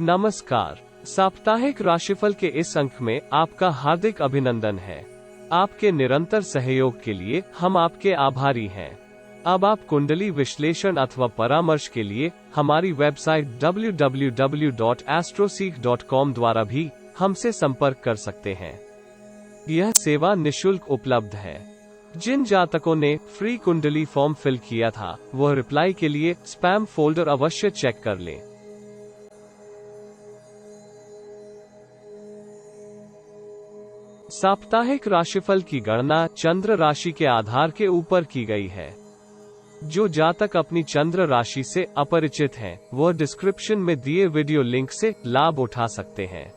नमस्कार। साप्ताहिक राशिफल के इस अंक में आपका हार्दिक अभिनंदन है। आपके निरंतर सहयोग के लिए हम आपके आभारी हैं। अब आप कुंडली विश्लेषण अथवा परामर्श के लिए हमारी वेबसाइट www.astroseek.com द्वारा भी हमसे संपर्क कर सकते हैं। यह सेवा निशुल्क उपलब्ध है। जिन जातकों ने फ्री कुंडली फॉर्म फिल किया था, वह रिप्लाई के लिए स्पैम फोल्डर अवश्य चेक कर लें। साप्ताहिक राशिफल की गणना चंद्र राशि के आधार के ऊपर की गई है। जो जातक अपनी चंद्र राशि से अपरिचित हैं, वह डिस्क्रिप्शन में दिए वीडियो लिंक से लाभ उठा सकते हैं।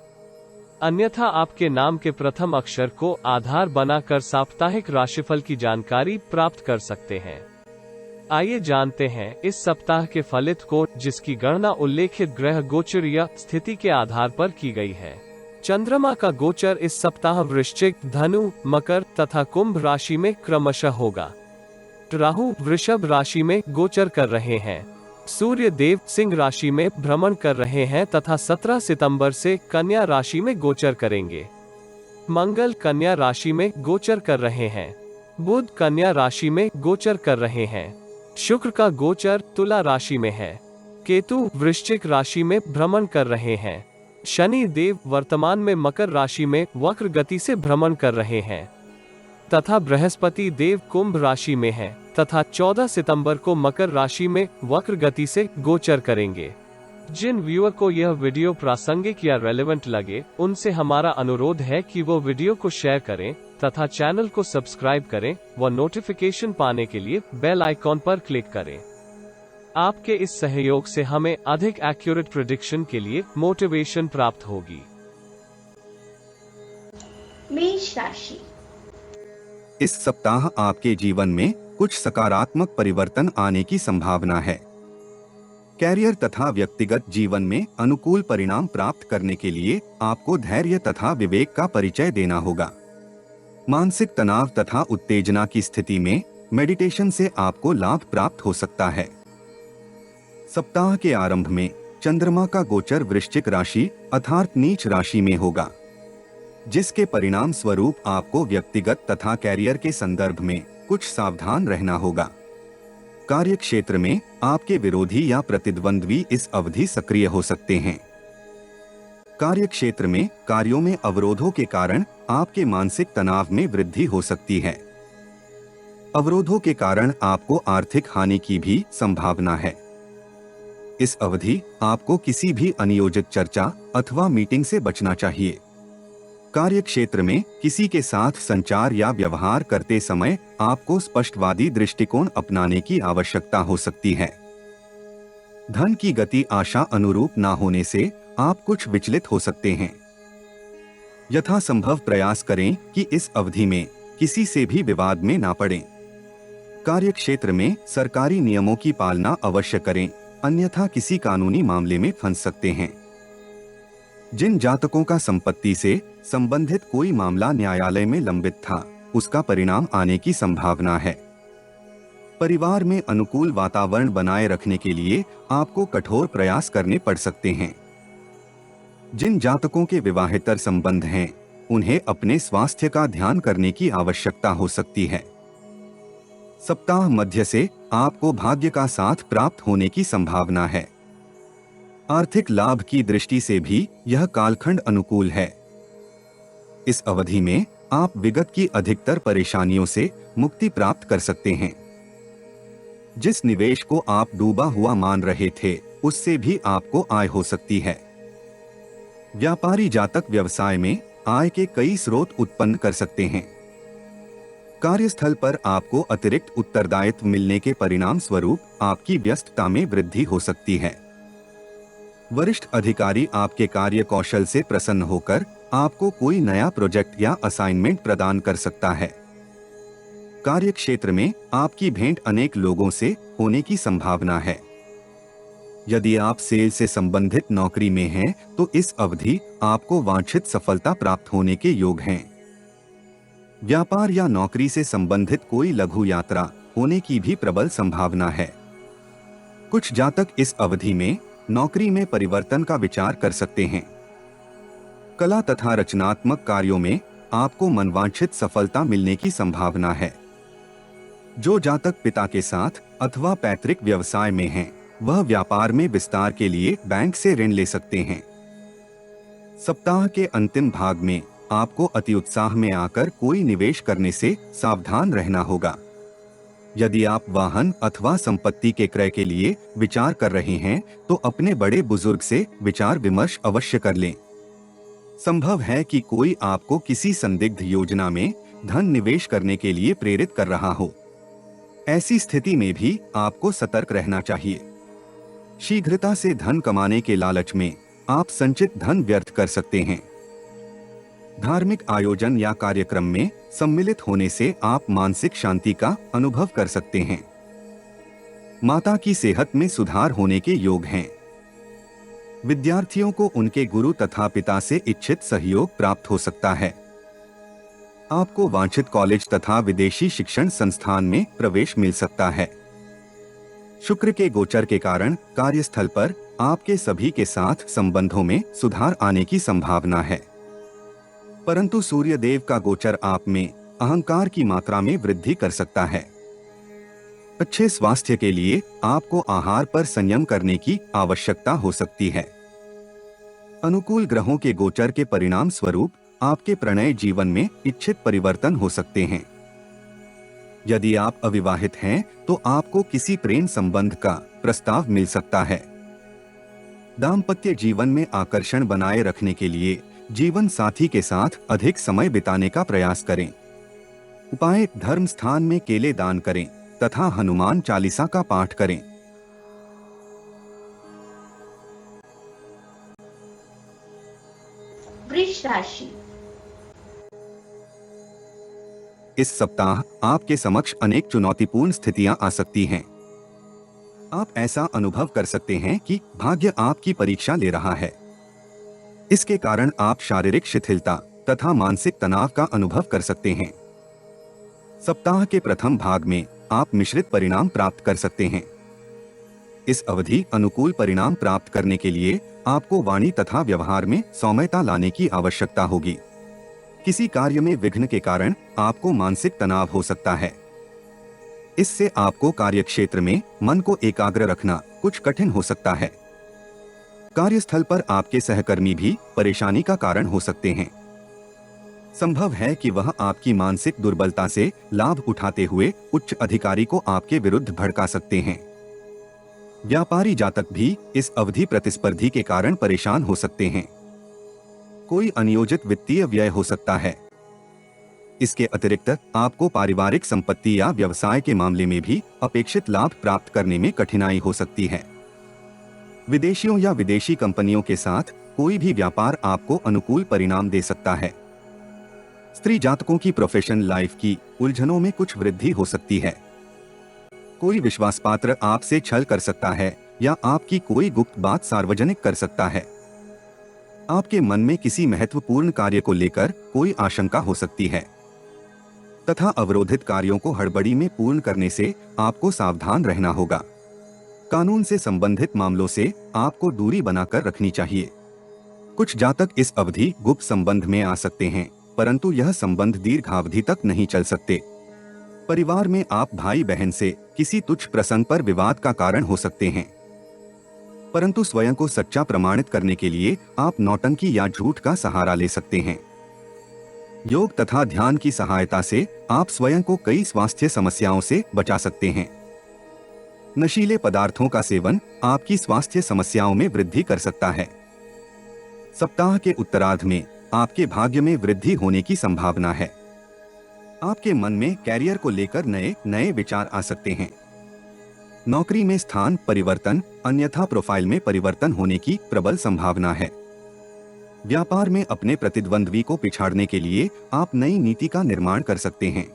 अन्यथा आपके नाम के प्रथम अक्षर को आधार बनाकर साप्ताहिक राशिफल की जानकारी प्राप्त कर सकते हैं। आइए जानते हैं इस सप्ताह के फलित को, जिसकी गणना उल्लेखित ग्रह गोचर या स्थिति के आधार पर की गई है। चंद्रमा का गोचर इस सप्ताह वृश्चिक, धनु, मकर तथा कुंभ राशि में क्रमशः होगा। राहु वृषभ राशि में गोचर कर रहे हैं। सूर्य देव सिंह राशि में भ्रमण कर रहे हैं तथा 17 सितंबर से कन्या राशि में गोचर करेंगे। मंगल कन्या राशि में गोचर कर रहे हैं। बुध कन्या राशि में गोचर कर रहे हैं। शुक्र का गोचर तुला राशि में है। केतु वृश्चिक राशि में भ्रमण कर रहे हैं। शनि देव वर्तमान में मकर राशि में वक्र गति से भ्रमण कर रहे हैं तथा बृहस्पति देव कुंभ राशि में है तथा 14 सितंबर को मकर राशि में वक्र गति से गोचर करेंगे। जिन व्यूअर को यह वीडियो प्रासंगिक या रेलेवेंट लगे, उनसे हमारा अनुरोध है कि वो वीडियो को शेयर करें तथा चैनल को सब्सक्राइब करें व नोटिफिकेशन पाने के लिए बेल आइकॉन पर क्लिक करें। आपके इस सहयोग से हमें अधिक एक्यूरेट प्रेडिक्शन के लिए मोटिवेशन प्राप्त होगी। मेष राशि। इस सप्ताह आपके जीवन में कुछ सकारात्मक परिवर्तन आने की संभावना है। कैरियर तथा व्यक्तिगत जीवन में अनुकूल परिणाम प्राप्त करने के लिए आपको धैर्य तथा विवेक का परिचय देना होगा। मानसिक तनाव तथा उत्तेजना की स्थिति में मेडिटेशन से आपको लाभ प्राप्त हो सकता है। सप्ताह के आरंभ में चंद्रमा का गोचर वृश्चिक राशि अर्थात नीच राशि में होगा, जिसके परिणाम स्वरूप आपको व्यक्तिगत तथा कैरियर के संदर्भ में कुछ सावधान रहना होगा। कार्य क्षेत्र में आपके विरोधी या प्रतिद्वंद्वी इस अवधि सक्रिय हो सकते हैं। कार्य क्षेत्र में कार्यों में अवरोधों के कारण आपके मानसिक तनाव में वृद्धि हो सकती है। अवरोधों के कारण आपको आर्थिक हानि की भी संभावना है। इस अवधि आपको किसी भी अनियोजित चर्चा अथवा मीटिंग से बचना चाहिए। कार्य क्षेत्र में किसी के साथ संचार या व्यवहार करते समय आपको स्पष्टवादी दृष्टिकोण अपनाने की आवश्यकता हो सकती है। धन की गति आशा अनुरूप न होने से आप कुछ विचलित हो सकते हैं। यथासंभव प्रयास करें कि इस अवधि में किसी से भी विवाद में ना पड़ें। कार्य क्षेत्र में सरकारी नियमों की पालना अवश्य करें, अन्यथा किसी कानूनी मामले में फंस सकते हैं। जिन जातकों का संपत्ति से संबंधित कोई मामला न्यायालय में लंबित था, उसका परिणाम आने की संभावना है। परिवार में अनुकूल वातावरण बनाए रखने के लिए आपको कठोर प्रयास करने पड़ सकते हैं। जिन जातकों के विवाहेतर संबंध हैं, उन्हें अपने स्वास्थ्य का ध्यान करने की आवश्यकता हो सकती है। सप्ताह मध्य से आपको भाग्य का साथ प्राप्त होने की संभावना है। आर्थिक लाभ की दृष्टि से भी यह कालखंड अनुकूल है। इस अवधि में आप विगत की अधिकतर परेशानियों से मुक्ति प्राप्त कर सकते हैं। जिस निवेश को आप डूबा हुआ मान रहे थे, उससे भी आपको आय हो सकती है। व्यापारी जातक व्यवसाय में आय के कई स्रोत उत्पन्न कर सकते हैं। कार्यस्थल पर आपको अतिरिक्त उत्तरदायित्व मिलने के परिणाम स्वरूप आपकी व्यस्तता में वृद्धि हो सकती है। वरिष्ठ अधिकारी आपके कार्य कौशल से प्रसन्न होकर आपको कोई नया प्रोजेक्ट या असाइनमेंट प्रदान कर सकता है। कार्य क्षेत्र में आपकी भेंट अनेक लोगों से होने की संभावना है। यदि आप सेल से संबंधित नौकरी में हैं, तो इस अवधि आपको वांछित सफलता प्राप्त होने के योग हैं। व्यापार या नौकरी से संबंधित कोई लघु यात्रा होने की भी प्रबल संभावना है। कुछ जातक इस अवधि में नौकरी में परिवर्तन का विचार कर सकते हैं। कला तथा रचनात्मक कार्यों में आपको मनवांछित सफलता मिलने की संभावना है। जो जातक पिता के साथ अथवा पैतृक व्यवसाय में हैं, वह व्यापार में विस्तार के लिए बैंक से ऋण ले सकते हैं। सप्ताह के अंतिम भाग में आपको अति उत्साह में आकर कोई निवेश करने से सावधान रहना होगा। यदि आप वाहन अथवा संपत्ति के क्रय के लिए विचार कर रहे हैं तो अपने बड़े बुजुर्ग से विचार विमर्श अवश्य कर लें। संभव है कि कोई आपको किसी संदिग्ध योजना में धन निवेश करने के लिए प्रेरित कर रहा हो। ऐसी स्थिति में भी आपको सतर्क रहना चाहिए। शीघ्रता से धन कमाने के लालच में आप संचित धन व्यर्थ कर सकते हैं। धार्मिक आयोजन या कार्यक्रम में सम्मिलित होने से आप मानसिक शांति का अनुभव कर सकते हैं। माता की सेहत में सुधार होने के योग हैं। विद्यार्थियों को उनके गुरु तथा पिता से इच्छित सहयोग प्राप्त हो सकता है। आपको वांछित कॉलेज तथा विदेशी शिक्षण संस्थान में प्रवेश मिल सकता है। शुक्र के गोचर के कारण कार्यस्थल पर आपके सभी के साथ संबंधों में सुधार आने की संभावना है, परंतु सूर्य देव का गोचर आप में अहंकार की मात्रा में वृद्धि कर सकता है। अच्छे स्वास्थ्य के लिए आपको आहार पर संयम करने की आवश्यकता हो सकती है। अनुकूल ग्रहों के गोचर के परिणाम स्वरूप आपके प्रणय जीवन में इच्छित परिवर्तन हो सकते हैं। यदि आप अविवाहित हैं तो आपको किसी प्रेम संबंध का प्रस्ताव मिल सकता है। दाम्पत्य जीवन में आकर्षण बनाए रखने के लिए जीवन साथी के साथ अधिक समय बिताने का प्रयास करें। उपाय: धर्म स्थान में केले दान करें तथा हनुमान चालीसा का पाठ करें। वृष राशि। इस सप्ताह आपके समक्ष अनेक चुनौतीपूर्ण स्थितियां आ सकती हैं। आप ऐसा अनुभव कर सकते हैं कि भाग्य आपकी परीक्षा ले रहा है। इसके कारण आप शारीरिक शिथिलता तथा मानसिक तनाव का अनुभव कर सकते हैं। सप्ताह के प्रथम भाग में आप मिश्रित परिणाम प्राप्त कर सकते हैं। इस अवधि अनुकूल परिणाम प्राप्त करने के लिए आपको वाणी तथा व्यवहार में सौम्यता लाने की आवश्यकता होगी। किसी कार्य में विघ्न के कारण आपको मानसिक तनाव हो सकता है। इससे आपको कार्यक्षेत्र में मन को एकाग्र रखना कुछ कठिन हो सकता है। कार्यस्थल पर आपके सहकर्मी भी परेशानी का कारण हो सकते हैं। संभव है कि वह आपकी मानसिक दुर्बलता से लाभ उठाते हुए उच्च अधिकारी को आपके विरुद्ध भड़का सकते हैं। व्यापारी जातक भी इस अवधि प्रतिस्पर्धी के कारण परेशान हो सकते हैं। कोई अनियोजित वित्तीय व्यय हो सकता है। इसके अतिरिक्त आपको पारिवारिक संपत्ति या व्यवसाय के मामले में भी अपेक्षित लाभ प्राप्त करने में कठिनाई हो सकती है। विदेशियों या विदेशी कंपनियों के साथ कोई भी व्यापार आपको अनुकूल परिणाम दे सकता है। स्त्री जातकों की प्रोफेशनल लाइफ की उलझनों में कुछ वृद्धि हो सकती है। कोई विश्वासपात्र आपसे छल कर सकता है या आपकी कोई गुप्त बात सार्वजनिक कर सकता है। आपके मन में किसी महत्वपूर्ण कार्य को लेकर कोई आशंका हो सकती है तथा अवरोधित कार्यों को हड़बड़ी में पूर्ण करने से आपको सावधान रहना होगा। कानून से संबंधित मामलों से आपको दूरी बनाकर रखनी चाहिए। कुछ जातक इस अवधि गुप्त संबंध में आ सकते हैं, परंतु यह संबंध दीर्घावधि तक नहीं चल सकते। परिवार में आप भाई बहन से किसी तुच्छ प्रसंग पर विवाद का कारण हो सकते हैं, परंतु स्वयं को सच्चा प्रमाणित करने के लिए आप नौटंकी या झूठ का सहारा ले सकते हैं। योग तथा ध्यान की सहायता से आप स्वयं को कई स्वास्थ्य समस्याओं से बचा सकते हैं। नशीले पदार्थों का सेवन आपकी स्वास्थ्य समस्याओं में वृद्धि कर सकता है। सप्ताह के उत्तरार्ध में आपके भाग्य में वृद्धि होने की संभावना है। आपके मन में कैरियर को लेकर नए नए विचार आ सकते हैं। नौकरी में स्थान परिवर्तन अन्यथा प्रोफाइल में परिवर्तन होने की प्रबल संभावना है। व्यापार में अपने प्रतिद्वंद्वी को पिछाड़ने के लिए आप नई नीति का निर्माण कर सकते हैं।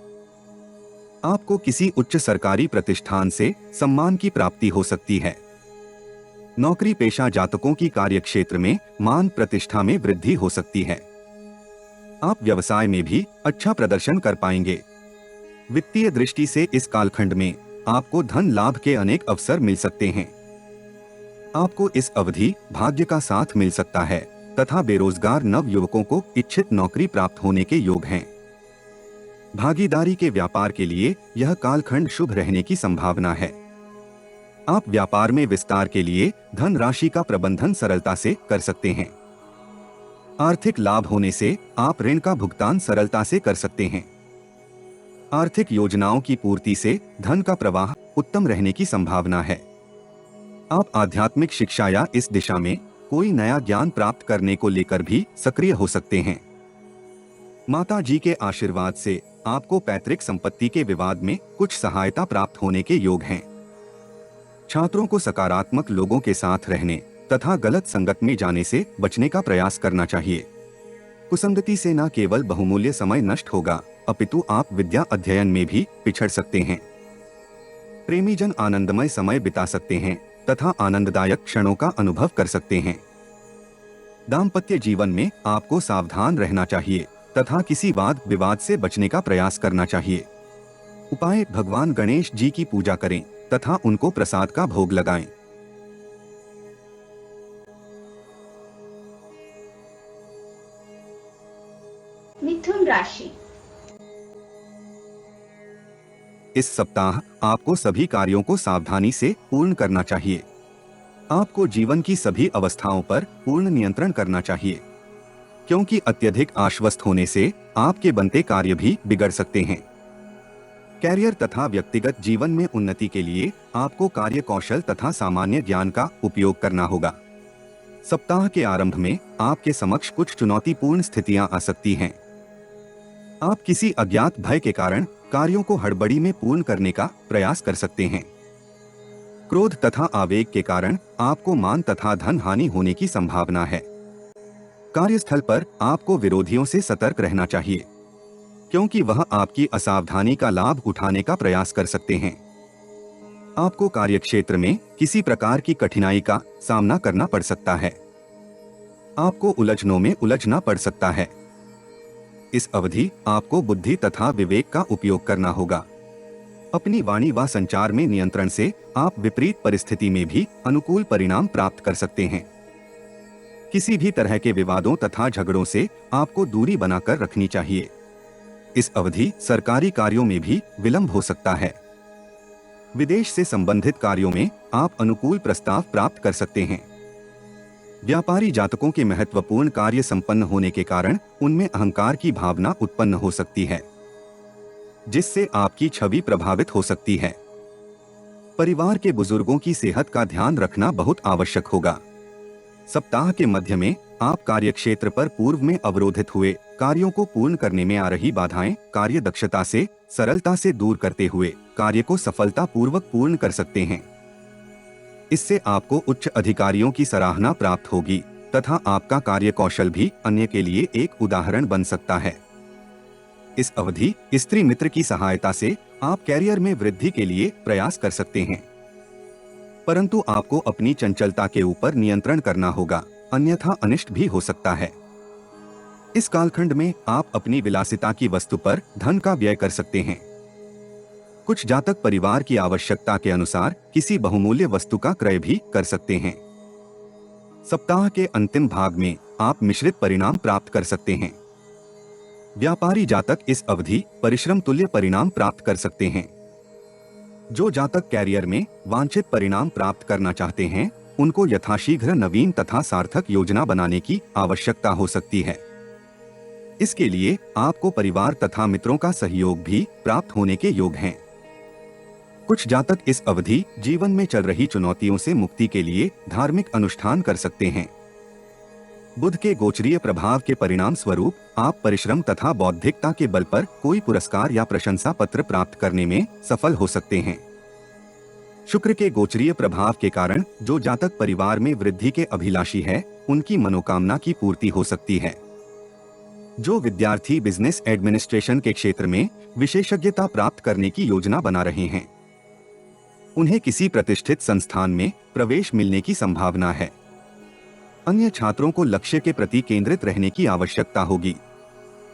आपको किसी उच्च सरकारी प्रतिष्ठान से सम्मान की प्राप्ति हो सकती है। नौकरी पेशा जातकों की कार्यक्षेत्र में मान प्रतिष्ठा में वृद्धि हो सकती है। आप व्यवसाय में भी अच्छा प्रदर्शन कर पाएंगे। वित्तीय दृष्टि से इस कालखंड में आपको धन लाभ के अनेक अवसर मिल सकते हैं। आपको इस अवधि भाग्य का साथ मिल सकता है तथा बेरोजगार नव युवकों को इच्छित नौकरी प्राप्त होने के योग हैं। भागीदारी के व्यापार के लिए यह कालखंड शुभ रहने की संभावना है। आप व्यापार में विस्तार के लिए धन राशि का प्रबंधन सरलता से कर सकते हैं। आर्थिक लाभ होने से आप ऋण का भुगतान सरलता से कर सकते हैं। आर्थिक योजनाओं की पूर्ति से धन का प्रवाह उत्तम रहने की संभावना है। आप आध्यात्मिक शिक्षा या इस दिशा में कोई नया ज्ञान प्राप्त करने को लेकर भी सक्रिय हो सकते हैं। माता जी के आशीर्वाद से आपको पैतृक संपत्ति के विवाद में कुछ सहायता प्राप्त होने के योग हैं। छात्रों को सकारात्मक लोगों के साथ रहने तथा गलत संगत में जाने से बचने का प्रयास करना चाहिए। कुसंगति से न केवल बहुमूल्य समय नष्ट होगा, अपितु आप विद्या अध्ययन में भी पिछड़ सकते हैं। प्रेमी जन आनंदमय समय बिता सकते हैं तथा आनंददायक क्षणों का अनुभव कर सकते हैं। दाम्पत्य जीवन में आपको सावधान रहना चाहिए तथा किसी वाद विवाद से बचने का प्रयास करना चाहिए। उपाय: भगवान गणेश जी की पूजा करें तथा उनको प्रसाद का भोग लगाएं। मिथुन राशि। इस सप्ताह आपको सभी कार्यों को सावधानी से पूर्ण करना चाहिए। आपको जीवन की सभी अवस्थाओं पर पूर्ण नियंत्रण करना चाहिए, क्योंकि अत्यधिक आश्वस्त होने से आपके बनते कार्य भी बिगड़ सकते हैं। कैरियर तथा व्यक्तिगत जीवन में उन्नति के लिए आपको कार्य कौशल तथा सामान्य ज्ञान का उपयोग करना होगा। सप्ताह के आरंभ में आपके समक्ष कुछ चुनौतीपूर्ण स्थितियां आ सकती हैं। आप किसी अज्ञात भय के कारण कार्यों को हड़बड़ी में पूर्ण करने का प्रयास कर सकते हैं। क्रोध तथा आवेग के कारण आपको मान तथा धन हानि होने की संभावना है। कार्यस्थल पर आपको विरोधियों से सतर्क रहना चाहिए, क्योंकि वह आपकी असावधानी का लाभ उठाने का प्रयास कर सकते हैं। आपको कार्यक्षेत्र में किसी प्रकार की कठिनाई का सामना करना पड़ सकता है। आपको उलझनों में उलझना पड़ सकता है। इस अवधि आपको बुद्धि तथा विवेक का उपयोग करना होगा। अपनी वाणी व संचार में नियंत्रण से आप विपरीत परिस्थिति में भी अनुकूल परिणाम प्राप्त कर सकते हैं। किसी भी तरह के विवादों तथा झगड़ों से आपको दूरी बनाकर रखनी चाहिए। इस अवधि सरकारी कार्यों में भी विलंब हो सकता है। विदेश से संबंधित कार्यों में आप अनुकूल प्रस्ताव प्राप्त कर सकते हैं। व्यापारी जातकों के महत्वपूर्ण कार्य संपन्न होने के कारण उनमें अहंकार की भावना उत्पन्न हो सकती है, जिससे आपकी छवि प्रभावित हो सकती है। परिवार के बुजुर्गों की सेहत का ध्यान रखना बहुत आवश्यक होगा। सप्ताह के मध्य में आप कार्यक्षेत्र पर पूर्व में अवरोधित हुए कार्यों को पूर्ण करने में आ रही बाधाएं कार्य दक्षता से सरलता से दूर करते हुए कार्य को सफलतापूर्वक पूर्ण कर सकते हैं। इससे आपको उच्च अधिकारियों की सराहना प्राप्त होगी तथा आपका कार्य कौशल भी अन्य के लिए एक उदाहरण बन सकता है। इस अवधि स्त्री मित्र की सहायता से आप कैरियर में वृद्धि के लिए प्रयास कर सकते हैं, परंतु आपको अपनी चंचलता के ऊपर नियंत्रण करना होगा, अन्यथा अनिष्ट भी हो सकता है। इस कालखंड में आप अपनी विलासिता की वस्तु पर धन का व्यय कर सकते हैं। कुछ जातक परिवार की आवश्यकता के अनुसार किसी बहुमूल्य वस्तु का क्रय भी कर सकते हैं। सप्ताह के अंतिम भाग में आप मिश्रित परिणाम प्राप्त कर सकते हैं। व्यापारी जातक इस अवधि परिश्रम तुल्य परिणाम प्राप्त कर सकते हैं। जो जातक कैरियर में वांछित परिणाम प्राप्त करना चाहते हैं, उनको यथाशीघ्र नवीन तथा सार्थक योजना बनाने की आवश्यकता हो सकती है। इसके लिए आपको परिवार तथा मित्रों का सहयोग भी प्राप्त होने के योग हैं। कुछ जातक इस अवधि जीवन में चल रही चुनौतियों से मुक्ति के लिए धार्मिक अनुष्ठान कर सकते हैं। बुध के गोचरीय प्रभाव के परिणाम स्वरूप आप परिश्रम तथा बौद्धिकता के बल पर कोई पुरस्कार या प्रशंसा पत्र प्राप्त करने में सफल हो सकते हैं। शुक्र के गोचरीय प्रभाव के कारण जो जातक परिवार में वृद्धि के अभिलाषी है, उनकी मनोकामना की पूर्ति हो सकती है। जो विद्यार्थी बिजनेस एडमिनिस्ट्रेशन के क्षेत्र में विशेषज्ञता प्राप्त करने की योजना बना रहे हैं, उन्हें किसी प्रतिष्ठित संस्थान में प्रवेश मिलने की संभावना है। अन्य छात्रों को लक्ष्य के प्रति केंद्रित रहने की आवश्यकता होगी।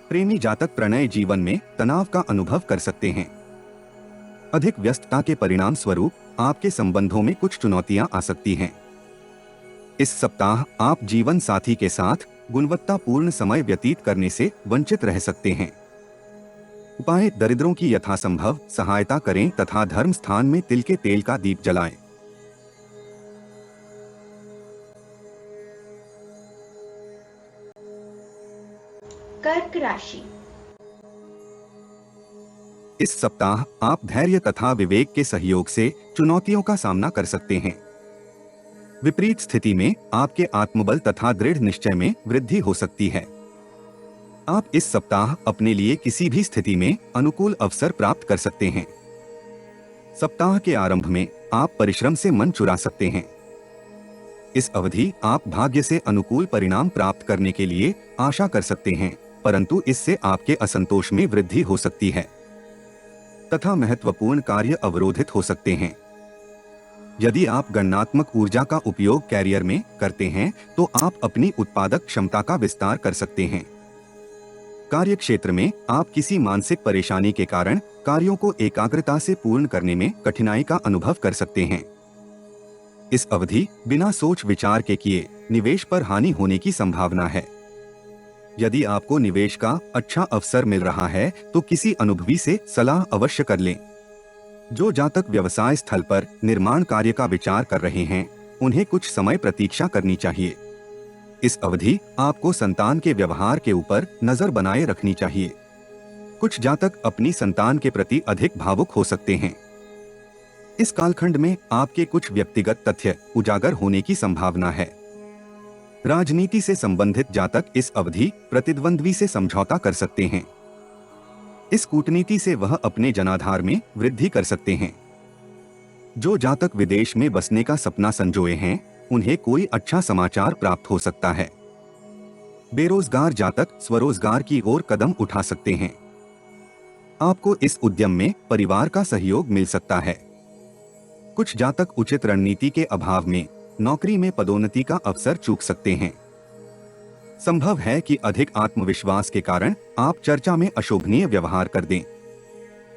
प्रेमी जातक प्रणय जीवन में तनाव का अनुभव कर सकते हैं। अधिक व्यस्तता के परिणाम स्वरूप आपके संबंधों में कुछ चुनौतियां आ सकती हैं। इस सप्ताह आप जीवन साथी के साथ गुणवत्तापूर्ण समय व्यतीत करने से वंचित रह सकते हैं। उपाय: दरिद्रों की यथासंभव सहायता करें तथा धर्म स्थान में तिल के तेल का दीप जलाएं। कर्क राशि। इस सप्ताह आप धैर्य तथा विवेक के सहयोग से चुनौतियों का सामना कर सकते हैं। विपरीत स्थिति में आपके आत्मबल तथा दृढ़ निश्चय में वृद्धि हो सकती है। आप इस सप्ताह अपने लिए किसी भी स्थिति में अनुकूल अवसर प्राप्त कर सकते हैं। सप्ताह के आरंभ में आप परिश्रम से मन चुरा सकते हैं। इस अवधि आप भाग्य से अनुकूल परिणाम प्राप्त करने के लिए आशा कर सकते हैं, परंतु इससे आपके असंतोष में वृद्धि हो सकती है तथा महत्वपूर्ण कार्य अवरोधित हो सकते हैं। यदि आप गणनात्मक ऊर्जा का उपयोग कैरियर में करते हैं तो आप अपनी उत्पादक क्षमता का विस्तार कर सकते हैं। कार्य क्षेत्र में आप किसी मानसिक परेशानी के कारण कार्यों को एकाग्रता से पूर्ण करने में कठिनाई का अनुभव कर सकते हैं। इस अवधि बिना सोच विचार के किए निवेश पर हानि होने की संभावना है। यदि आपको निवेश का अच्छा अवसर मिल रहा है तो किसी अनुभवी से सलाह अवश्य कर लें। जो जातक व्यवसाय स्थल पर निर्माण कार्य का विचार कर रहे हैं, उन्हें कुछ समय प्रतीक्षा करनी चाहिए। इस अवधि आपको संतान के व्यवहार के ऊपर नजर बनाए रखनी चाहिए। कुछ जातक अपनी संतान के प्रति अधिक भावुक हो सकते हैं। इस कालखंड में आपके कुछ व्यक्तिगत तथ्य उजागर होने की संभावना है। राजनीति से संबंधित जातक इस अवधि प्रतिद्वंद्वी से समझौता कर सकते हैं। इस कूटनीति से वह अपने जनाधार में वृद्धि कर सकते हैं। जो जातक विदेश में बसने का सपना संजोए हैं, उन्हें कोई अच्छा समाचार प्राप्त हो सकता है। बेरोजगार जातक स्वरोजगार की ओर कदम उठा सकते हैं। आपको इस उद्यम में परिवार का सहयोग मिल सकता है। कुछ जातक उचित रणनीति के अभाव में नौकरी में पदोन्नति का अवसर चूक सकते हैं। संभव है कि अधिक आत्मविश्वास के कारण आप चर्चा में अशोभनीय व्यवहार कर दें।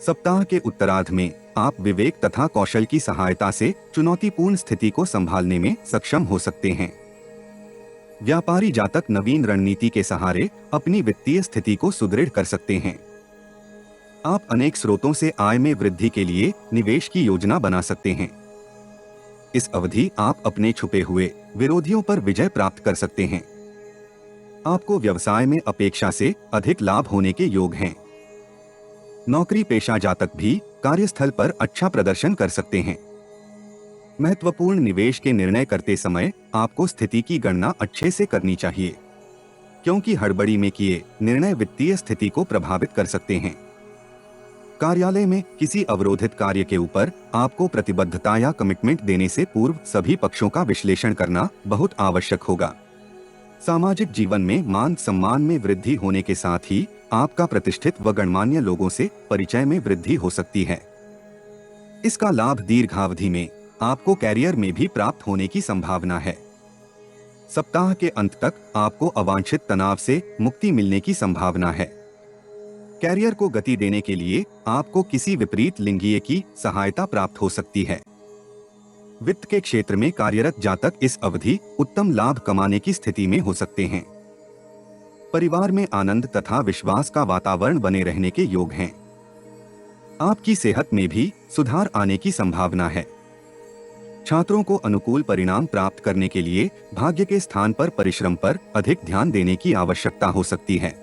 सप्ताह के उत्तरार्ध में आप विवेक तथा कौशल की सहायता से चुनौतीपूर्ण स्थिति को संभालने में सक्षम हो सकते हैं। व्यापारी जातक नवीन रणनीति के सहारे अपनी वित्तीय स्थिति को सुदृढ़ कर सकते हैं। आप अनेक स्रोतों से आय में वृद्धि के लिए निवेश की योजना बना सकते हैं। इस अवधि आप अपने छुपे हुए विरोधियों पर विजय प्राप्त कर सकते हैं। आपको व्यवसाय में अपेक्षा से अधिक लाभ होने के योग हैं। नौकरी पेशा जातक भी कार्यस्थल पर अच्छा प्रदर्शन कर सकते हैं। महत्वपूर्ण निवेश के निर्णय करते समय आपको स्थिति की गणना अच्छे से करनी चाहिए, क्योंकि हड़बड़ी में किए निर्णय वित्तीय स्थिति को प्रभावित कर सकते हैं। कार्यालय में किसी अवरोधित कार्य के ऊपर आपको प्रतिबद्धता या कमिटमेंट देने से पूर्व सभी पक्षों का विश्लेषण करना बहुत आवश्यक होगा। सामाजिक जीवन में मान सम्मान में वृद्धि होने के साथ ही आपका प्रतिष्ठित व गणमान्य लोगों से परिचय में वृद्धि हो सकती है। इसका लाभ दीर्घावधि में आपको कैरियर में भी प्राप्त होने की संभावना है। सप्ताह के अंत तक आपको अवांछित तनाव से मुक्ति मिलने की संभावना है। कैरियर को गति देने के लिए आपको किसी विपरीत लिंगीय की सहायता प्राप्त हो सकती है। वित्त के क्षेत्र में कार्यरत जातक इस अवधि उत्तम लाभ कमाने की स्थिति में हो सकते हैं। परिवार में आनंद तथा विश्वास का वातावरण बने रहने के योग हैं। आपकी सेहत में भी सुधार आने की संभावना है। छात्रों को अनुकूल परिणाम प्राप्त करने के लिए भाग्य के स्थान पर परिश्रम पर अधिक ध्यान देने की आवश्यकता हो सकती है।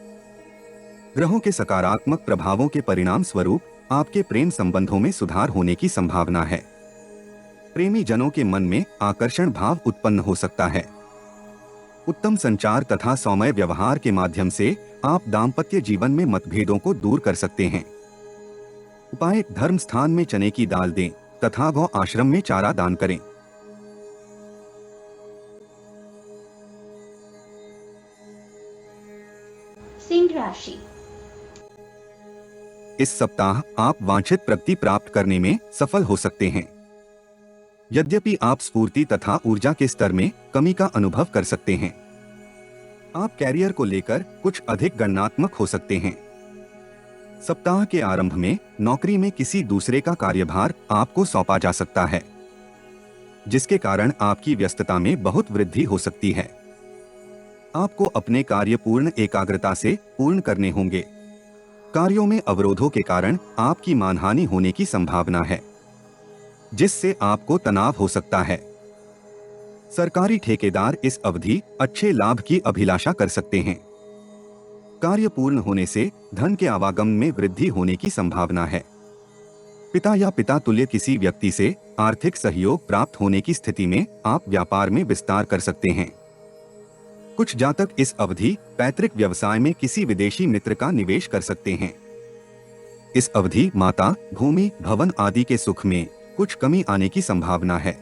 ग्रहों के सकारात्मक प्रभावों के परिणाम स्वरूप आपके प्रेम संबंधों में सुधार होने की संभावना है। प्रेमी जनों के मन में आकर्षण भाव उत्पन्न हो सकता है। उत्तम संचार तथा सौम्य व्यवहार के माध्यम से आप दाम्पत्य जीवन में मतभेदों को दूर कर सकते हैं। उपाय: धर्म स्थान में चने की दाल दें तथा गौ आश्रम में चारा दान करें। सिंह राशि। इस सप्ताह आप वांछित प्रगति प्राप्त करने में सफल हो सकते हैं। यद्यपि आप स्फूर्ति तथा ऊर्जा के स्तर में कमी का अनुभव कर सकते हैं। आप कैरियर को लेकर कुछ अधिक गणनात्मक हो सकते हैं। सप्ताह के आरंभ में नौकरी में किसी दूसरे का कार्यभार आपको सौंपा जा सकता है। जिसके कारण आपकी व्यस्तता में बहुत वृद्धि हो सकती है। आपको अपने कार्य पूर्ण एकाग्रता से पूर्ण करने होंगे। कार्यों में अवरोधों के कारण आपकी मानहानि होने की संभावना है, जिससे आपको तनाव हो सकता है। सरकारी ठेकेदार इस अवधि अच्छे लाभ की अभिलाषा कर सकते हैं। कार्य पूर्ण होने से धन के आवागमन में वृद्धि होने की संभावना है। पिता या पिता तुल्य किसी व्यक्ति से आर्थिक सहयोग प्राप्त होने की स्थिति में आप व्यापार में विस्तार कर सकते हैं। कुछ जातक इस अवधि पैतृक व्यवसाय में किसी विदेशी मित्र का निवेश कर सकते हैं। इस अवधि माता, भूमि, भवन आदि के सुख में कुछ कमी आने की संभावना है।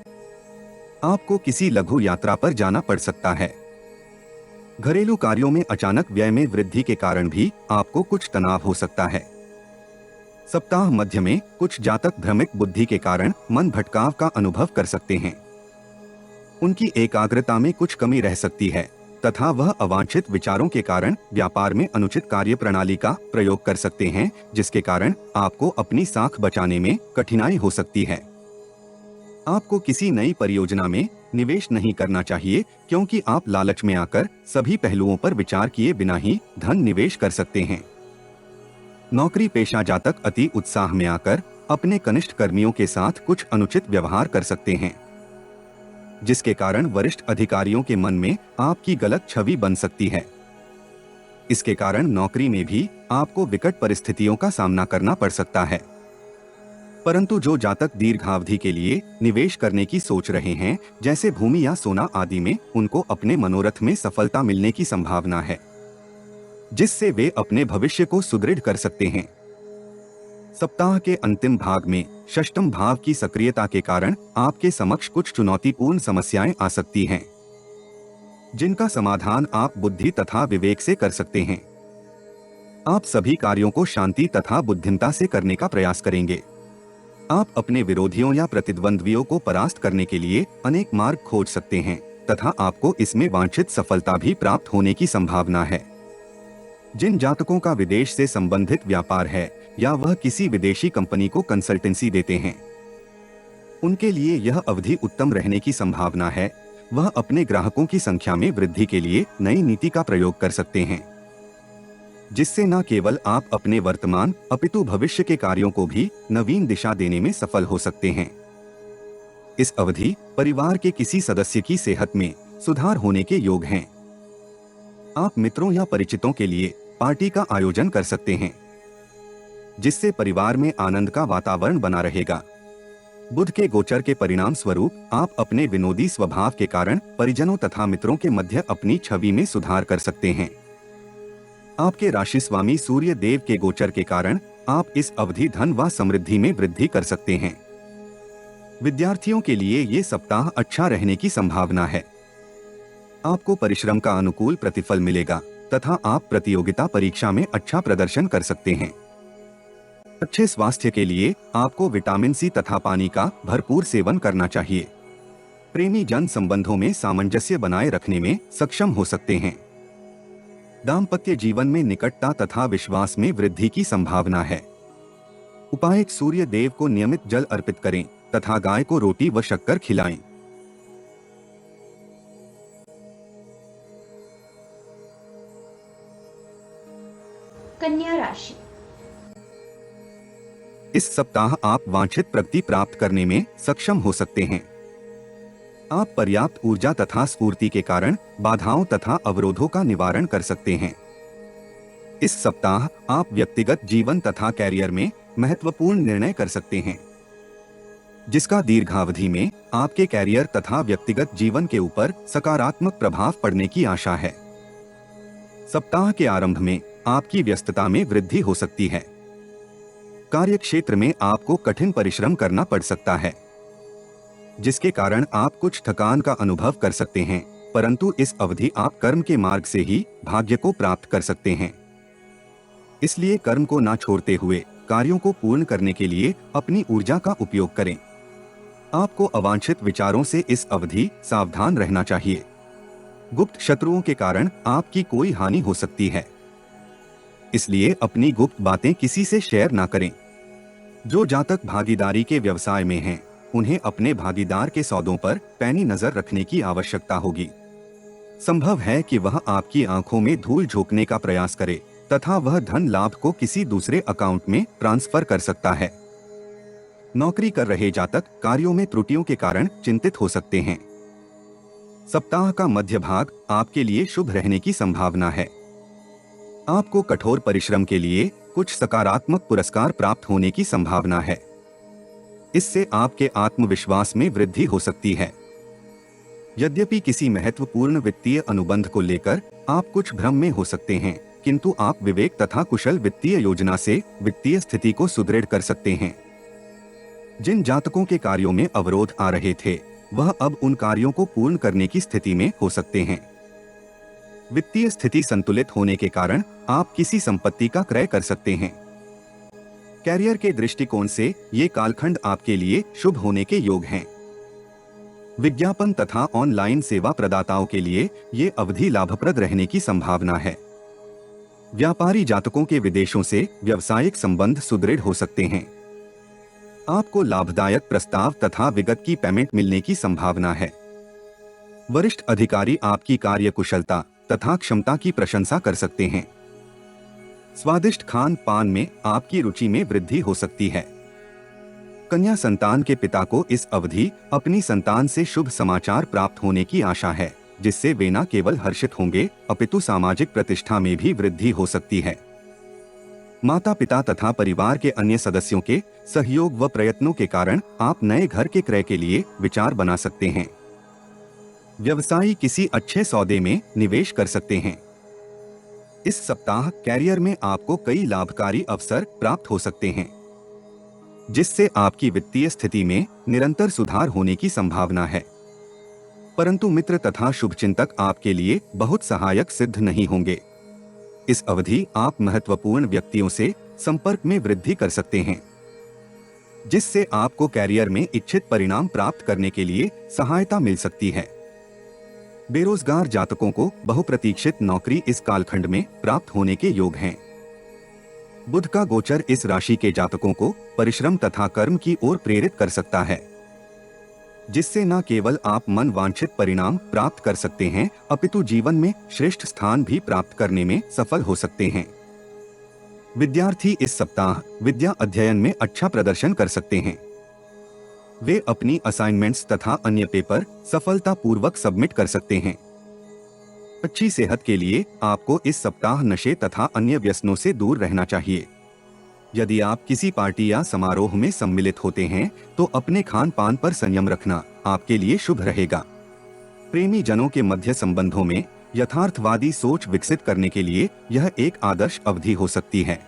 आपको किसी लघु यात्रा पर जाना पड़ सकता है। घरेलू कार्यों में अचानक व्यय में वृद्धि के कारण भी आपको कुछ तनाव हो सकता है। सप्ताह मध्य में कुछ जातक भ्रमित बुद्धि के कारण मन भटकाव का अनुभव कर सकते हैं। उनकी एकाग्रता में कुछ कमी रह सकती है तथा वह अवांछित विचारों के कारण व्यापार में अनुचित कार्य प्रणाली का प्रयोग कर सकते हैं, जिसके कारण आपको अपनी साख बचाने में कठिनाई हो सकती है। आपको किसी नई परियोजना में निवेश नहीं करना चाहिए, क्योंकि आप लालच में आकर सभी पहलुओं पर विचार किए बिना ही धन निवेश कर सकते हैं। नौकरी पेशा जातक अति उत्साह में आकर अपने कनिष्ठ कर्मियों के साथ कुछ अनुचित व्यवहार कर सकते हैं, जिसके कारण वरिष्ठ अधिकारियों के मन में आपकी गलत छवि बन सकती है। इसके कारण नौकरी में भी आपको विकट परिस्थितियों का सामना करना पड़ सकता है। परंतु जो जातक दीर्घावधि के लिए निवेश करने की सोच रहे हैं, जैसे भूमि या सोना आदि में, उनको अपने मनोरथ में सफलता मिलने की संभावना है, जिससे वे अपने भविष्य को सुदृढ़ कर सकते हैं। सप्ताह के अंतिम भाग में षष्ठम भाव की सक्रियता के कारण आपके समक्ष कुछ चुनौतीपूर्ण समस्याएं आ सकती हैं, जिनका समाधान आप बुद्धि तथा विवेक से कर सकते हैं। आप सभी कार्यों को शांति तथा बुद्धिमता से करने का प्रयास करेंगे। आप अपने विरोधियों या प्रतिद्वंद्वियों को परास्त करने के लिए अनेक मार्ग खोज सकते हैं तथा आपको इसमें वांछित सफलता भी प्राप्त होने की संभावना है। जिन जातकों का विदेश से संबंधित व्यापार है या वह किसी विदेशी कंपनी को कंसल्टेंसी देते हैं, उनके लिए यह अवधि उत्तम रहने की संभावना है। वह अपने ग्राहकों की संख्या में वृद्धि के लिए नई नीति का प्रयोग कर सकते हैं, जिससे न केवल आप अपने वर्तमान अपितु भविष्य के कार्यों को भी नवीन दिशा देने में सफल हो सकते हैं। इस अवधि परिवार के किसी सदस्य की सेहत में सुधार होने के योग हैं। आप मित्रों या परिचितों के लिए पार्टी का आयोजन कर सकते हैं, जिससे परिवार में आनंद का वातावरण बना रहेगा। बुध के गोचर के परिणाम स्वरूप आप अपने विनोदी स्वभाव के कारण परिजनों तथा मित्रों के मध्य अपनी छवि में सुधार कर सकते हैं। आपके राशि स्वामी सूर्य देव के गोचर के कारण आप इस अवधि धन व समृद्धि में वृद्धि कर सकते हैं। विद्यार्थियों के लिए ये सप्ताह अच्छा रहने की संभावना है। आपको परिश्रम का अनुकूल प्रतिफल मिलेगा तथा आप प्रतियोगिता परीक्षा में अच्छा प्रदर्शन कर सकते हैं। अच्छे स्वास्थ्य के लिए आपको विटामिन सी तथा पानी का भरपूर सेवन करना चाहिए। प्रेमी जन संबंधों में सामंजस्य बनाए रखने में सक्षम हो सकते हैं। दाम्पत्य जीवन में निकटता तथा विश्वास में वृद्धि की संभावना है। उपाय: सूर्य देव को नियमित जल अर्पित करें तथा गाय को रोटी व शक्कर खिलाएं। कन्या राशि। इस सप्ताह आप वांछित प्रगति प्राप्त करने में सक्षम हो सकते हैं। आप पर्याप्त ऊर्जा तथा स्फूर्ति के कारण बाधाओं तथा अवरोधों का निवारण कर सकते हैं। इस सप्ताह आप व्यक्तिगत जीवन तथा कैरियर में महत्वपूर्ण निर्णय कर सकते हैं, जिसका दीर्घावधि में आपके कैरियर तथा व्यक्तिगत जीवन के ऊपर सकारात्मक प्रभाव पड़ने की आशा है। सप्ताह के आरंभ में आपकी व्यस्तता में वृद्धि हो सकती है। कार्य क्षेत्र में आपको कठिन परिश्रम करना पड़ सकता है, जिसके कारण आप कुछ थकान का अनुभव कर सकते हैं, परंतु इस अवधि आप कर्म के मार्ग से ही भाग्य को प्राप्त कर सकते हैं। इसलिए कर्म को ना छोड़ते हुए कार्यों को पूर्ण करने के लिए अपनी ऊर्जा का उपयोग करें। आपको अवांछित विचारों से इस अवधि सावधान रहना चाहिए। गुप्त शत्रुओं के कारण आपकी कोई हानि हो सकती है, इसलिए अपनी गुप्त बातें किसी से शेयर ना करें। जो जातक भागीदारी के व्यवसाय में हैं, उन्हें अपने भागीदार के सौदों पर पैनी नजर रखने की आवश्यकता होगी। संभव है कि वह आपकी आंखों में धूल झोंकने का प्रयास करे तथा वह धन लाभ को किसी दूसरे अकाउंट में ट्रांसफर कर सकता है। नौकरी कर रहे जातक कार्यों में त्रुटियों के कारण चिंतित हो सकते हैं। सप्ताह का मध्य भाग आपके लिए शुभ रहने की संभावना है। आपको कठोर परिश्रम के लिए कुछ सकारात्मक पुरस्कार प्राप्त होने की संभावना है। इससे आपके आत्मविश्वास में वृद्धि हो सकती है। यद्यपि किसी महत्वपूर्ण वित्तीय अनुबंध को लेकर आप कुछ भ्रम में हो सकते हैं, किंतु आप विवेक तथा कुशल वित्तीय योजना से वित्तीय स्थिति को सुदृढ़ कर सकते हैं। जिन जातकों के कार्यों में अवरोध आ रहे थे, वह अब उन कार्यों को पूर्ण करने की स्थिति में हो सकते हैं। वित्तीय स्थिति संतुलित होने के कारण आप किसी संपत्ति का क्रय कर सकते हैं। कैरियर के दृष्टिकोण से ये कालखंड आपके लिए शुभ होने के योग हैं। विज्ञापन तथा ऑनलाइन सेवा प्रदाताओं के लिए ये अवधि लाभप्रद रहने की संभावना है। व्यापारी जातकों के विदेशों से व्यावसायिक संबंध सुदृढ़ हो सकते हैं। आपको लाभदायक प्रस्ताव तथा विगत की पेमेंट मिलने की संभावना है। वरिष्ठ अधिकारी आपकी कार्यकुशलता तथा क्षमता की प्रशंसा कर सकते हैं। स्वादिष्ट खान पान में आपकी रुचि में वृद्धि हो सकती है। कन्या संतान के पिता को इस अवधि अपनी संतान से शुभ समाचार प्राप्त होने की आशा है, जिससे वे न केवल हर्षित होंगे अपितु सामाजिक प्रतिष्ठा में भी वृद्धि हो सकती है। माता पिता तथा परिवार के अन्य सदस्यों के सहयोग व प्रयत्नों के कारण आप नए घर के क्रय के लिए विचार बना सकते हैं। व्यवसायी किसी अच्छे सौदे में निवेश कर सकते हैं। इस सप्ताह कैरियर में आपको कई लाभकारी अवसर प्राप्त हो सकते हैं, जिससे आपकी वित्तीय स्थिति में निरंतर सुधार होने की संभावना है। परंतु मित्र तथा शुभचिंतक आपके लिए बहुत सहायक सिद्ध नहीं होंगे। इस अवधि आप महत्वपूर्ण व्यक्तियों से संपर्क में वृद्धि कर सकते हैं, जिससे आपको कैरियर में इच्छित परिणाम प्राप्त करने के लिए सहायता मिल सकती है। बेरोजगार जातकों को बहुप्रतीक्षित नौकरी इस कालखंड में प्राप्त होने के योग हैं। बुध का गोचर इस राशि के जातकों को परिश्रम तथा कर्म की ओर प्रेरित कर सकता है, जिससे न केवल आप मन वांछित परिणाम प्राप्त कर सकते हैं, अपितु जीवन में श्रेष्ठ स्थान भी प्राप्त करने में सफल हो सकते हैं। विद्यार्थी इस सप्ताह विद्या अध्ययन में अच्छा प्रदर्शन कर सकते हैं। वे अपनी असाइनमेंट्स तथा अन्य पेपर सफलतापूर्वक सबमिट कर सकते हैं। अच्छी सेहत के लिए आपको इस सप्ताह नशे तथा अन्य व्यसनों से दूर रहना चाहिए। यदि आप किसी पार्टी या समारोह में सम्मिलित होते हैं, तो अपने खान पान पर संयम रखना आपके लिए शुभ रहेगा। प्रेमी जनों के मध्य संबंधों में यथार्थवादी सोच विकसित करने के लिए यह एक आदर्श अवधि हो सकती है।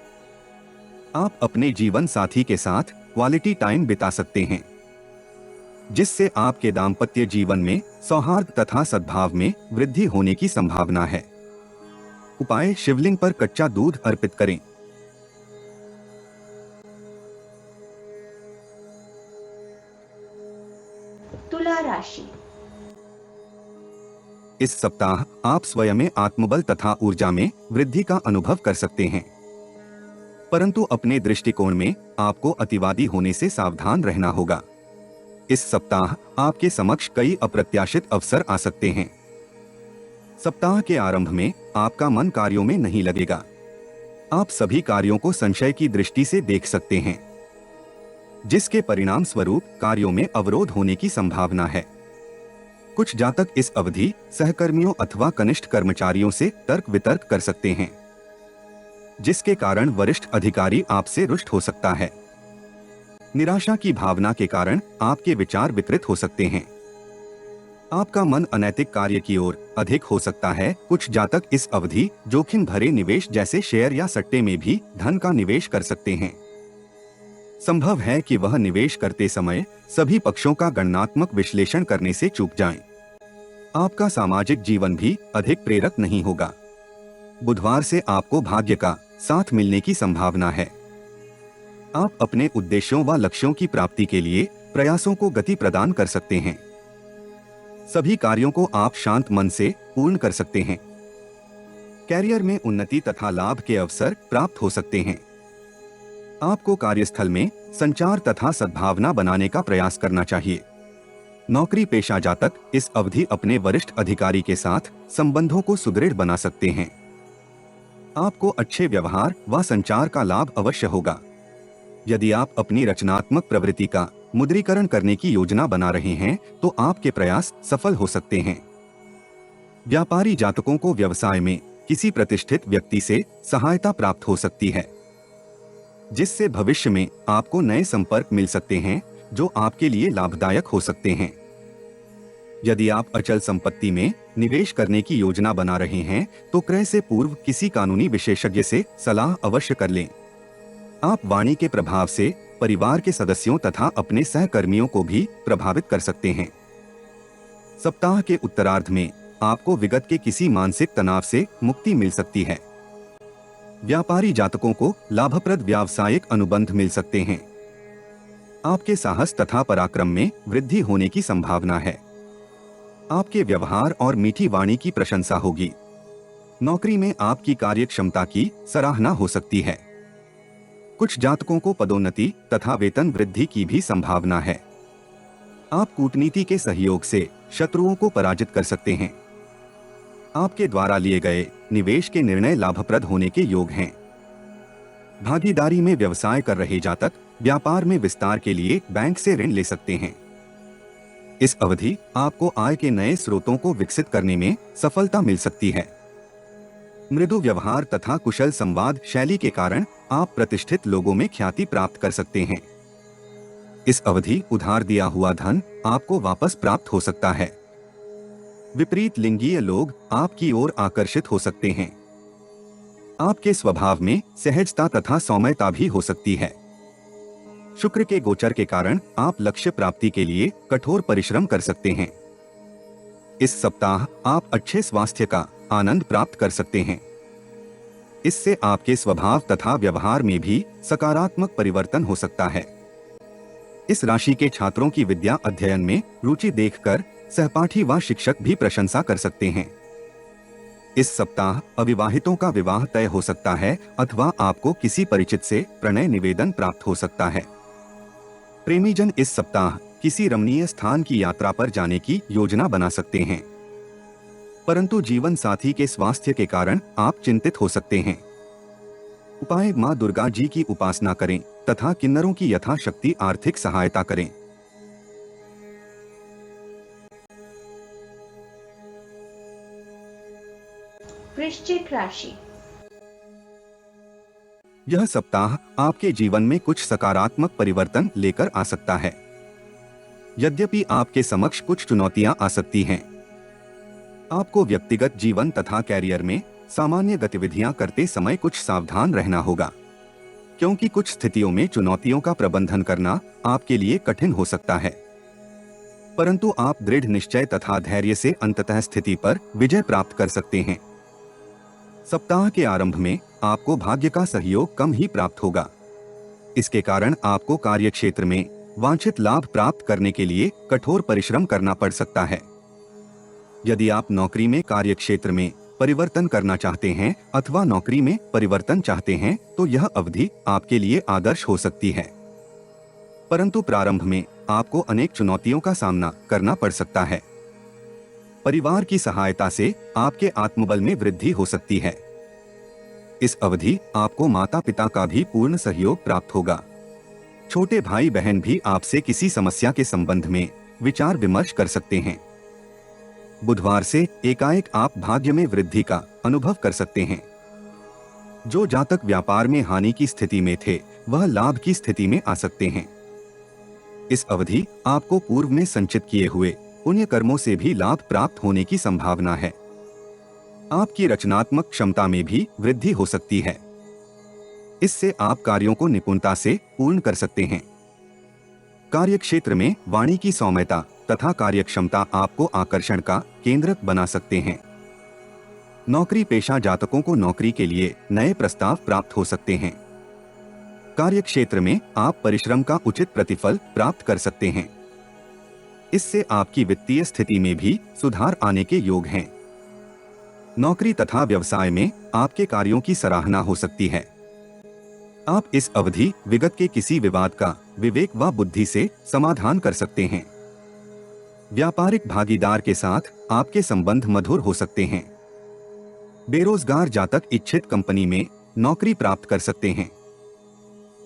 आप अपने जीवन साथी के साथ क्वालिटी टाइम बिता सकते हैं, जिससे आपके दाम्पत्य जीवन में सौहार्द तथा सद्भाव में वृद्धि होने की संभावना है। उपाय: शिवलिंग पर कच्चा दूध अर्पित करें। तुला राशि। इस सप्ताह आप स्वयं में आत्मबल तथा ऊर्जा में वृद्धि का अनुभव कर सकते हैं, परंतु अपने दृष्टिकोण में आपको अतिवादी होने से सावधान रहना होगा। इस सप्ताह आपके समक्ष कई अप्रत्याशित अवसर आ सकते हैं। सप्ताह के आरंभ में आपका मन कार्यों में नहीं लगेगा। आप सभी कार्यों को संशय की दृष्टि से देख सकते हैं, जिसके परिणाम स्वरूप कार्यों में अवरोध होने की संभावना है। कुछ जातक इस अवधि सहकर्मियों अथवा कनिष्ठ कर्मचारियों से तर्क वितर्क कर सकते हैं, जिसके कारण वरिष्ठ अधिकारी आपसे रुष्ट हो सकता है। निराशा की भावना के कारण आपके विचार विकृत हो सकते हैं। आपका मन अनैतिक कार्य की ओर अधिक हो सकता है। कुछ जातक इस अवधि जोखिम भरे निवेश जैसे शेयर या सट्टे में भी धन का निवेश कर सकते हैं। संभव है कि वह निवेश करते समय सभी पक्षों का गणनात्मक विश्लेषण करने से चूक जाएं। आपका सामाजिक जीवन भी अधिक प्रेरक नहीं होगा। बुधवार से आपको भाग्य का साथ मिलने की संभावना है। आप अपने उद्देश्यों व लक्ष्यों की प्राप्ति के लिए प्रयासों को गति प्रदान कर सकते हैं। सभी कार्यों को आप शांत मन से पूर्ण कर सकते हैं। कैरियर में उन्नति तथा लाभ के अवसर प्राप्त हो सकते हैं। आपको कार्यस्थल में संचार तथा सद्भावना बनाने का प्रयास करना चाहिए। नौकरी पेशा जातक इस अवधि अपने वरिष्ठ अधिकारी के साथ संबंधों को सुदृढ़ बना सकते हैं। आपको अच्छे व्यवहार व संचार का लाभ अवश्य होगा। यदि आप अपनी रचनात्मक प्रवृत्ति का मुद्रीकरण करने की योजना बना रहे हैं तो आपके प्रयास सफल हो सकते हैं। व्यापारी जातकों को व्यवसाय में किसी प्रतिष्ठित व्यक्ति से सहायता प्राप्त हो सकती है, जिससे भविष्य में आपको नए संपर्क मिल सकते हैं जो आपके लिए लाभदायक हो सकते हैं। यदि आप अचल संपत्ति में निवेश करने की योजना बना रहे हैं तो क्रय से पूर्व किसी कानूनी विशेषज्ञ से सलाह अवश्य कर लें। आप वाणी के प्रभाव से परिवार के सदस्यों तथा अपने सहकर्मियों को भी प्रभावित कर सकते हैं। सप्ताह के उत्तरार्ध में आपको विगत के किसी मानसिक तनाव से मुक्ति मिल सकती है। व्यापारी जातकों को लाभप्रद व्यावसायिक अनुबंध मिल सकते हैं। आपके साहस तथा पराक्रम में वृद्धि होने की संभावना है। आपके व्यवहार और मीठी वाणी की प्रशंसा होगी। नौकरी में आपकी कार्यक्षमता की सराहना हो सकती है। कुछ जातकों को पदोन्नति तथा वेतन वृद्धि की भी संभावना है। आप कूटनीति के सहयोग से शत्रुओं को पराजित कर सकते हैं। आपके द्वारा लिए गए निवेश के निर्णय लाभप्रद होने के योग हैं। भागीदारी में व्यवसाय कर रहे जातक व्यापार में विस्तार के लिए बैंक से ऋण ले सकते हैं। इस अवधि आपको आय के नए स्रोतों को विकसित करने में सफलता मिल सकती है। मृदु व्यवहार तथा कुशल संवाद शैली के कारण आप प्रतिष्ठित लोगों में ख्याति प्राप्त कर सकते हैं। इस अवधि उधार दिया हुआ धन आपको वापस प्राप्त हो सकता है। विपरीत लिंगीय लोग आपकी ओर आकर्षित हो सकते हैं। आपके स्वभाव में सहजता तथा सौम्यता भी हो सकती है। शुक्र के गोचर के कारण आप लक्ष्य प्राप्ति के लिए कठोर परिश्रम कर सकते हैं। इस सप्ताह आप अच्छे स्वास्थ्य का आनंद प्राप्त कर सकते हैं। इससे आपके स्वभाव तथा व्यवहार में भी सकारात्मक परिवर्तन हो सकता है। इस राशि के छात्रों की विद्या अध्ययन में रुचि देखकर सहपाठी व शिक्षक भी प्रशंसा कर सकते हैं। इस सप्ताह अविवाहितों का विवाह तय हो सकता है अथवा आपको किसी परिचित से प्रणय निवेदन प्राप्त हो सकता है। प्रेमीजन इस सप्ताह किसी रमणीय स्थान की यात्रा पर जाने की योजना बना सकते हैं, परंतु जीवन साथी के स्वास्थ्य के कारण आप चिंतित हो सकते हैं। उपाय मां दुर्गा जी की उपासना करें तथा किन्नरों की यथाशक्ति आर्थिक सहायता करें। वृश्चिक राशि। यह सप्ताह आपके जीवन में कुछ सकारात्मक परिवर्तन लेकर आ सकता है। यद्यपि आपके समक्ष कुछ चुनौतियां आ सकती हैं। आपको व्यक्तिगत जीवन तथा कैरियर में सामान्य गतिविधियां करते समय कुछ सावधान रहना होगा, क्योंकि कुछ स्थितियों में चुनौतियों का प्रबंधन करना आपके लिए कठिन हो सकता है। परंतु आप दृढ़ निश्चय तथा धैर्य से अंततः स्थिति पर विजय प्राप्त कर सकते हैं। सप्ताह के आरंभ में आपको भाग्य का सहयोग कम ही प्राप्त होगा। इसके कारण आपको कार्यक्षेत्र में वांछित लाभ प्राप्त करने के लिए कठोर परिश्रम करना पड़ सकता है। यदि आप नौकरी में कार्यक्षेत्र में परिवर्तन करना चाहते हैं अथवा नौकरी में परिवर्तन चाहते हैं तो यह अवधि आपके लिए आदर्श हो सकती है। परंतु प्रारंभ में आपको अनेक चुनौतियों का सामना करना पड़ सकता है। परिवार की सहायता से आपके आत्मबल में वृद्धि हो सकती है। इस अवधि आपको माता पिता का भी पूर्ण सहयोग प्राप्त होगा। छोटे भाई बहन भी आपसे किसी समस्या के संबंध में विचार विमर्श कर सकते हैं। बुधवार से एकाएक आप भाग्य में वृद्धि का अनुभव कर सकते हैं। जो जातक व्यापार में हानि की स्थिति में थे वह लाभ की स्थिति में आ सकते हैं। इस अवधि आपको पूर्व में संचित किए हुए पुण्य कर्मों से भी लाभ प्राप्त होने की संभावना है। आपकी रचनात्मक क्षमता में भी वृद्धि हो सकती है। इससे आप कार्यों को निपुणता से पूर्ण कर सकते हैं। कार्यक्षेत्र में वाणी की सौम्यता तथा कार्यक्षमता आपको आकर्षण का केंद्र बना सकते हैं। नौकरी पेशा जातकों को नौकरी के लिए नए प्रस्ताव प्राप्त हो सकते हैं। कार्यक्षेत्र में आप परिश्रम का उचित प्रतिफल प्राप्त कर सकते हैं। इससे आपकी वित्तीय स्थिति में भी सुधार आने के योग हैं। नौकरी तथा व्यवसाय में आपके कार्यों की सराहना हो सकती है। आप इस अवधि विगत के किसी विवाद का विवेक व बुद्धि से समाधान कर सकते हैं। व्यापारिक भागीदार के साथ आपके संबंध मधुर हो सकते हैं। बेरोजगार जातक इच्छित कंपनी में नौकरी प्राप्त कर सकते हैं।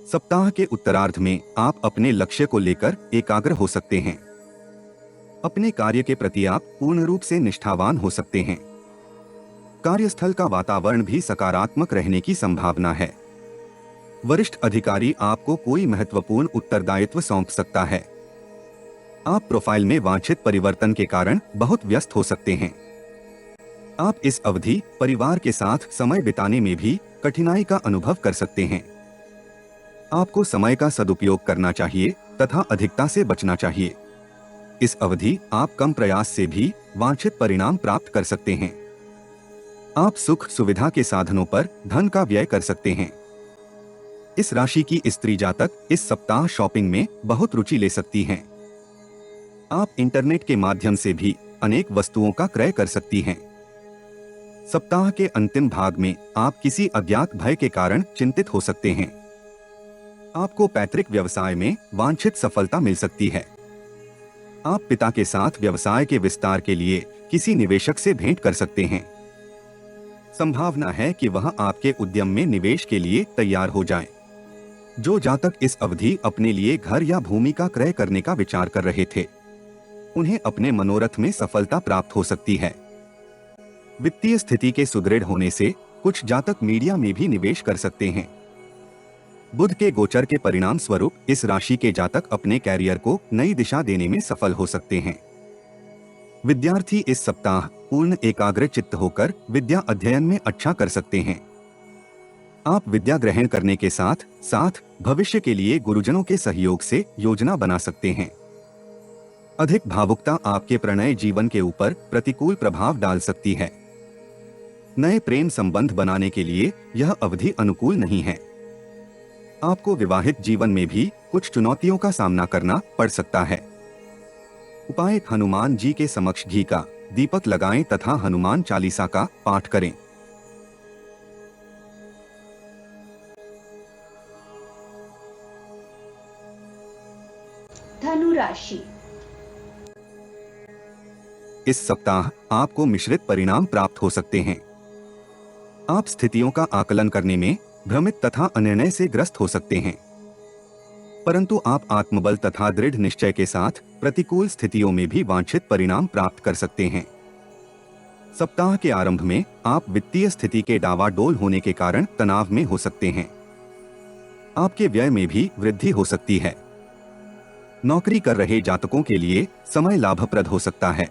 सप्ताह के उत्तरार्ध में आप अपने लक्ष्य को लेकर एकाग्र हो सकते हैं। अपने कार्य के प्रति आप पूर्ण रूप से निष्ठावान हो सकते हैं। कार्यस्थल का वातावरण भी सकारात्मक रहने की संभावना है। वरिष्ठ अधिकारी आपको कोई महत्वपूर्ण उत्तरदायित्व सौंप सकता है। आप प्रोफाइल में वांछित परिवर्तन के कारण बहुत व्यस्त हो सकते हैं। आप इस अवधि परिवार के साथ समय बिताने में भी कठिनाई का अनुभव कर सकते हैं। आपको समय का सदुपयोग करना चाहिए तथा अधिकता से बचना चाहिए। इस अवधि आप कम प्रयास से भी वांछित परिणाम प्राप्त कर सकते हैं। आप सुख सुविधा के साधनों पर धन का व्यय कर सकते हैं। इस राशि की स्त्री जातक इस सप्ताह शॉपिंग में बहुत रुचि ले सकती हैं। आप इंटरनेट के माध्यम से भी अनेक वस्तुओं का क्रय कर सकती हैं। सप्ताह के अंतिम भाग में आप किसी अज्ञात भय के कारण चिंतित हो सकते हैं। आपको पैतृक व्यवसाय में वांछित सफलता मिल सकती है। आप पिता के साथ व्यवसाय के विस्तार के लिए किसी निवेशक से भेंट कर सकते हैं। संभावना है कि वह आपके उद्यम में निवेश के लिए तैयार हो जाएं। जो जातक इस अवधि अपने लिए घर या भूमि का क्रय करने का विचार कर रहे थे, उन्हें अपने मनोरथ में सफलता प्राप्त हो सकती है। वित्तीय स्थिति के सुदृढ़ होने से कुछ जातक मीडिया में भी निवेश कर सकते हैं। बुध के गोचर के परिणाम स्वरूप इस राशि के जातक अपने कैरियर को नई दिशा देने में सफल हो सकते हैं। विद्यार्थी इस सप्ताह पूर्ण एकाग्र चित्त होकर विद्या अध्ययन में अच्छा कर सकते हैं। आप विद्या ग्रहण करने के साथ साथ भविष्य के लिए गुरुजनों के सहयोग से योजना बना सकते हैं। अधिक भावुकता आपके प्रणय जीवन के ऊपर प्रतिकूल प्रभाव डाल सकती है। नए प्रेम संबंध बनाने के लिए यह अवधि अनुकूल नहीं है। आपको विवाहित जीवन में भी कुछ चुनौतियों का सामना करना पड़ सकता है। उपाय: हनुमान जी के समक्ष घी का दीपक लगाएं तथा हनुमान चालीसा का पाठ करें। धनु राशि। इस सप्ताह आपको मिश्रित परिणाम प्राप्त हो सकते हैं। आप स्थितियों का आकलन करने में भ्रमित तथा अनिर्णय से ग्रस्त हो सकते हैं, परंतु आप आत्मबल तथा दृढ़ निश्चय के साथ प्रतिकूल स्थितियों में भी वांछित परिणाम प्राप्त कर सकते हैं। सप्ताह के आरंभ में आप वित्तीय स्थिति के डावाडोल होने के कारण तनाव में हो सकते हैं। आपके व्यय में भी वृद्धि हो सकती है। नौकरी कर रहे जातकों के लिए समय लाभप्रद हो सकता है।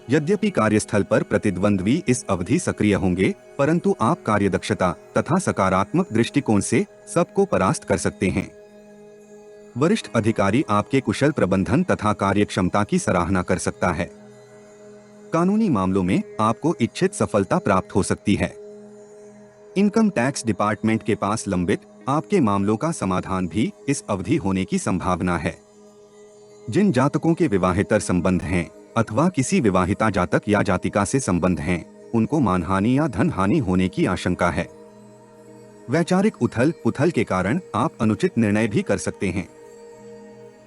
यद्यपि कार्यस्थल पर प्रतिद्वंद्वी इस अवधि सक्रिय होंगे, परंतु आप कार्यदक्षता तथा सकारात्मक दृष्टिकोण से सबको परास्त कर सकते हैं। वरिष्ठ अधिकारी आपके कुशल प्रबंधन तथा कार्यक्षमता की सराहना कर सकता है। कानूनी मामलों में आपको इच्छित सफलता प्राप्त हो सकती है। इनकम टैक्स डिपार्टमेंट के पास लंबित आपके मामलों का समाधान भी इस अवधि होने की संभावना है। जिन जातकों के विवाहेतर संबंध हैं अथवा किसी विवाहिता जातक या जातिका से संबंध हैं, उनको मानहानि या धन हानि होने की आशंका है। वैचारिक उथल पुथल के कारण आप अनुचित निर्णय भी कर सकते हैं।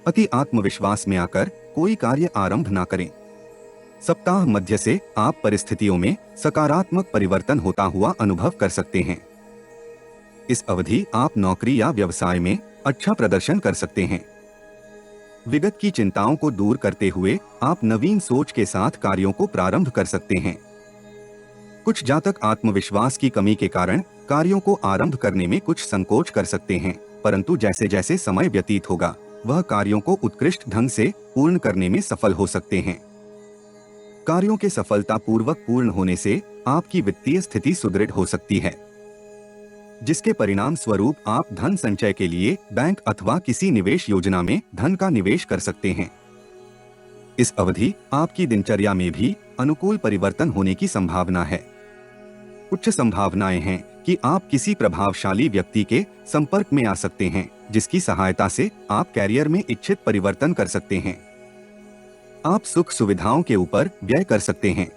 अति आत्मविश्वास में आकर कोई कार्य आरंभ ना करें। सप्ताह मध्य से आप परिस्थितियों में सकारात्मक परिवर्तन होता हुआ अनुभव कर सकते हैं। इस अवधि आप नौकरी या व्यवसाय में अच्छा प्रदर्शन कर सकते हैं। विगत की चिंताओं को दूर करते हुए आप नवीन सोच के साथ कार्यों को प्रारंभ कर सकते हैं। कुछ जातक आत्मविश्वास की कमी के कारण कार्यों को आरंभ करने में कुछ संकोच कर सकते हैं, परंतु जैसे जैसे समय व्यतीत होगा वह कार्यों को उत्कृष्ट ढंग से पूर्ण करने में सफल हो सकते हैं। कार्यों के सफलतापूर्वक पूर्ण होने से आपकी वित्तीय स्थिति सुदृढ़ हो सकती है, जिसके परिणाम स्वरूप आप धन संचय के लिए बैंक अथवा किसी निवेश योजना में धन का निवेश कर सकते हैं। इस अवधि आपकी दिनचर्या में भी अनुकूल परिवर्तन होने की संभावना है। उच्च संभावनाएं हैं कि आप किसी प्रभावशाली व्यक्ति के संपर्क में आ सकते हैं, जिसकी सहायता से आप कैरियर में इच्छित परिवर्तन कर सकते हैं। आप सुख सुविधाओं के ऊपर व्यय कर सकते हैं।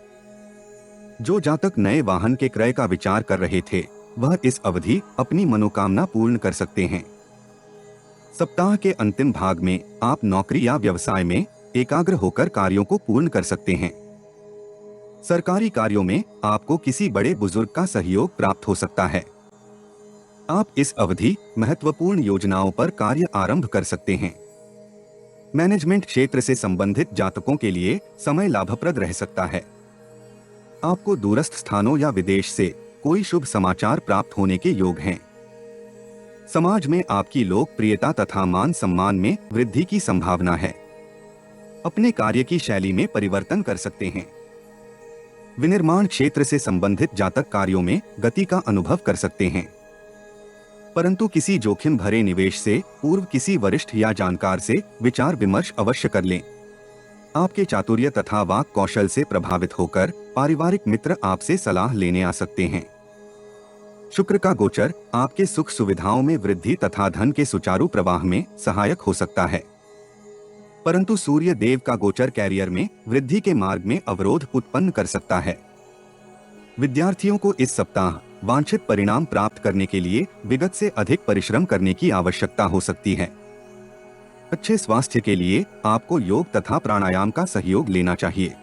जो जातक नए वाहन के क्रय का विचार कर रहे थे, वह इस अवधि अपनी मनोकामना पूर्ण कर सकते हैं। सप्ताह के अंतिम भाग में आप नौकरी या व्यवसाय में एकाग्र होकर कार्यों को पूर्ण कर सकते हैं। सरकारी कार्यों में आपको किसी बड़े बुजुर्ग का सहयोग प्राप्त हो सकता है। आप इस अवधि महत्वपूर्ण योजनाओं पर कार्य आरंभ कर सकते हैं। मैनेजमेंट क्षेत्र से संबंधित जातकों के लिए समय लाभप्रद रह सकता है। आपको दूरस्थ स्थानों या विदेश से कोई शुभ समाचार प्राप्त होने के योग हैं। समाज में आपकी लोकप्रियता तथा मान सम्मान में वृद्धि की संभावना है। अपने कार्य की शैली में परिवर्तन कर सकते हैं। विनिर्माण क्षेत्र से संबंधित जातक कार्यों में गति का अनुभव कर सकते हैं, परंतु किसी जोखिम भरे निवेश से पूर्व किसी वरिष्ठ या जानकार से विचार विमर्श अवश्य कर लें। आपके चातुर्य तथा वाक कौशल से प्रभावित होकर पारिवारिक मित्र आपसे सलाह लेने आ सकते हैं। शुक्र का गोचर आपके सुख सुविधाओं में वृद्धि तथा धन के सुचारू प्रवाह में सहायक हो सकता है, परंतु सूर्य देव का गोचर कैरियर में वृद्धि के मार्ग में अवरोध उत्पन्न कर सकता है। विद्यार्थियों को इस सप्ताह वांछित परिणाम प्राप्त करने के लिए विगत से अधिक परिश्रम करने की आवश्यकता हो सकती है। अच्छे स्वास्थ्य के लिए आपको योग तथा प्राणायाम का सहयोग लेना चाहिए।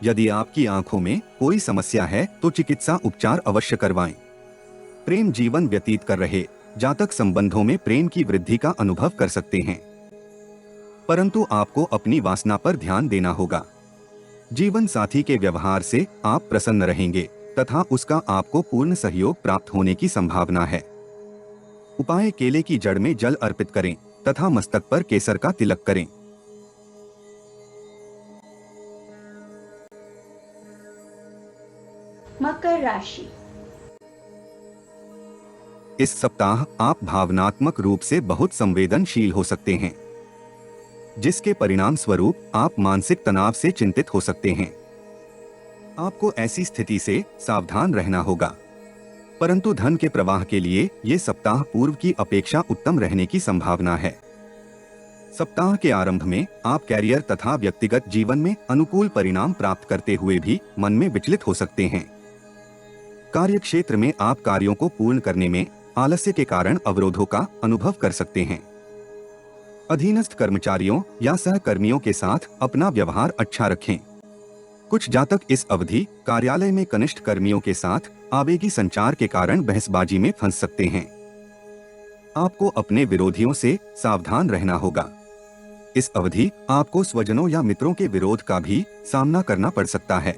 यदि आपकी आंखों में कोई समस्या है तो चिकित्सा उपचार अवश्य करवाएं। प्रेम जीवन व्यतीत कर रहे जातक संबंधों में प्रेम की वृद्धि का अनुभव कर सकते हैं, परंतु आपको अपनी वासना पर ध्यान देना होगा। जीवन साथी के व्यवहार से आप प्रसन्न रहेंगे तथा उसका आपको पूर्ण सहयोग प्राप्त होने की संभावना है। उपाय: केले की जड़ में जल अर्पित करें तथा मस्तक पर केसर का तिलक करें। मकर राशि। इस सप्ताह आप भावनात्मक रूप से बहुत संवेदनशील हो सकते हैं, जिसके परिणाम स्वरूप आप मानसिक तनाव से चिंतित हो सकते हैं। आपको ऐसी स्थिति से सावधान रहना होगा, परंतु धन के प्रवाह के लिए ये सप्ताह पूर्व की अपेक्षा उत्तम रहने की संभावना है। सप्ताह के आरंभ में आप कैरियर तथा व्यक्तिगत जीवन में अनुकूल परिणाम प्राप्त करते हुए भी मन में विचलित हो सकते हैं। कार्य क्षेत्र में आप कार्यों को पूर्ण करने में आलस्य के कारण अवरोधों का अनुभव कर सकते हैं। अधीनस्थ कर्मचारियों या सहकर्मियों के साथ अपना व्यवहार अच्छा रखें। कुछ जातक इस अवधि कार्यालय में कनिष्ठ कर्मियों के साथ आवेगी संचार के कारण बहसबाजी में फंस सकते हैं। आपको अपने विरोधियों से सावधान रहना होगा। इस अवधि आपको स्वजनों या मित्रों के विरोध का भी सामना करना पड़ सकता है।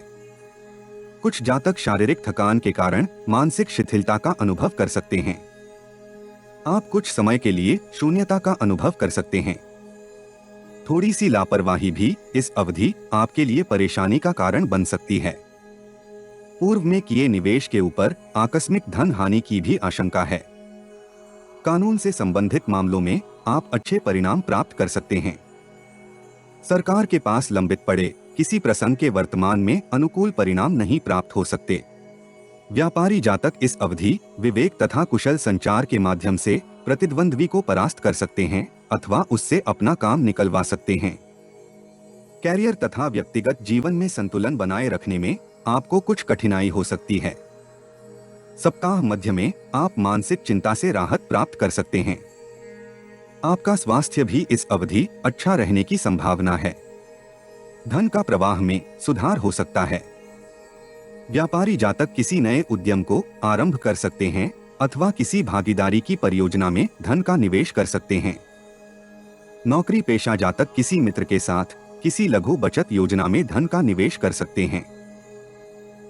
कुछ जातक शारीरिक थकान के कारण मानसिक शिथिलता का अनुभव कर सकते हैं। आप कुछ समय के लिए शून्यता का अनुभव कर सकते हैं। थोड़ी सी लापरवाही भी इस अवधि आपके लिए परेशानी का कारण बन सकती है। पूर्व में किए निवेश के ऊपर आकस्मिक धन हानि की भी आशंका है। कानून से संबंधित मामलों में आप अच्छे परिणाम प्राप्त कर सकते हैं। सरकार के पास लंबित पड़े किसी प्रसंग के वर्तमान में अनुकूल परिणाम नहीं प्राप्त हो सकते। व्यापारी जातक इस अवधि विवेक तथा कुशल संचार के माध्यम से प्रतिद्वंद्वी को परास्त कर सकते हैं अथवा उससे अपना काम निकलवा सकते हैं। कैरियर तथा व्यक्तिगत जीवन में संतुलन बनाए रखने में आपको कुछ कठिनाई हो सकती है। सप्ताह मध्य में आप मानसिक चिंता से राहत प्राप्त कर सकते हैं। आपका स्वास्थ्य भी इस अवधि अच्छा रहने की संभावना है। धन का प्रवाह में सुधार हो सकता है। व्यापारी जातक किसी नए उद्यम को आरंभ कर सकते हैं अथवा किसी भागीदारी की परियोजना में धन का निवेश कर सकते हैं। नौकरी पेशा जातक किसी मित्र के साथ किसी लघु बचत योजना में धन का निवेश कर सकते हैं।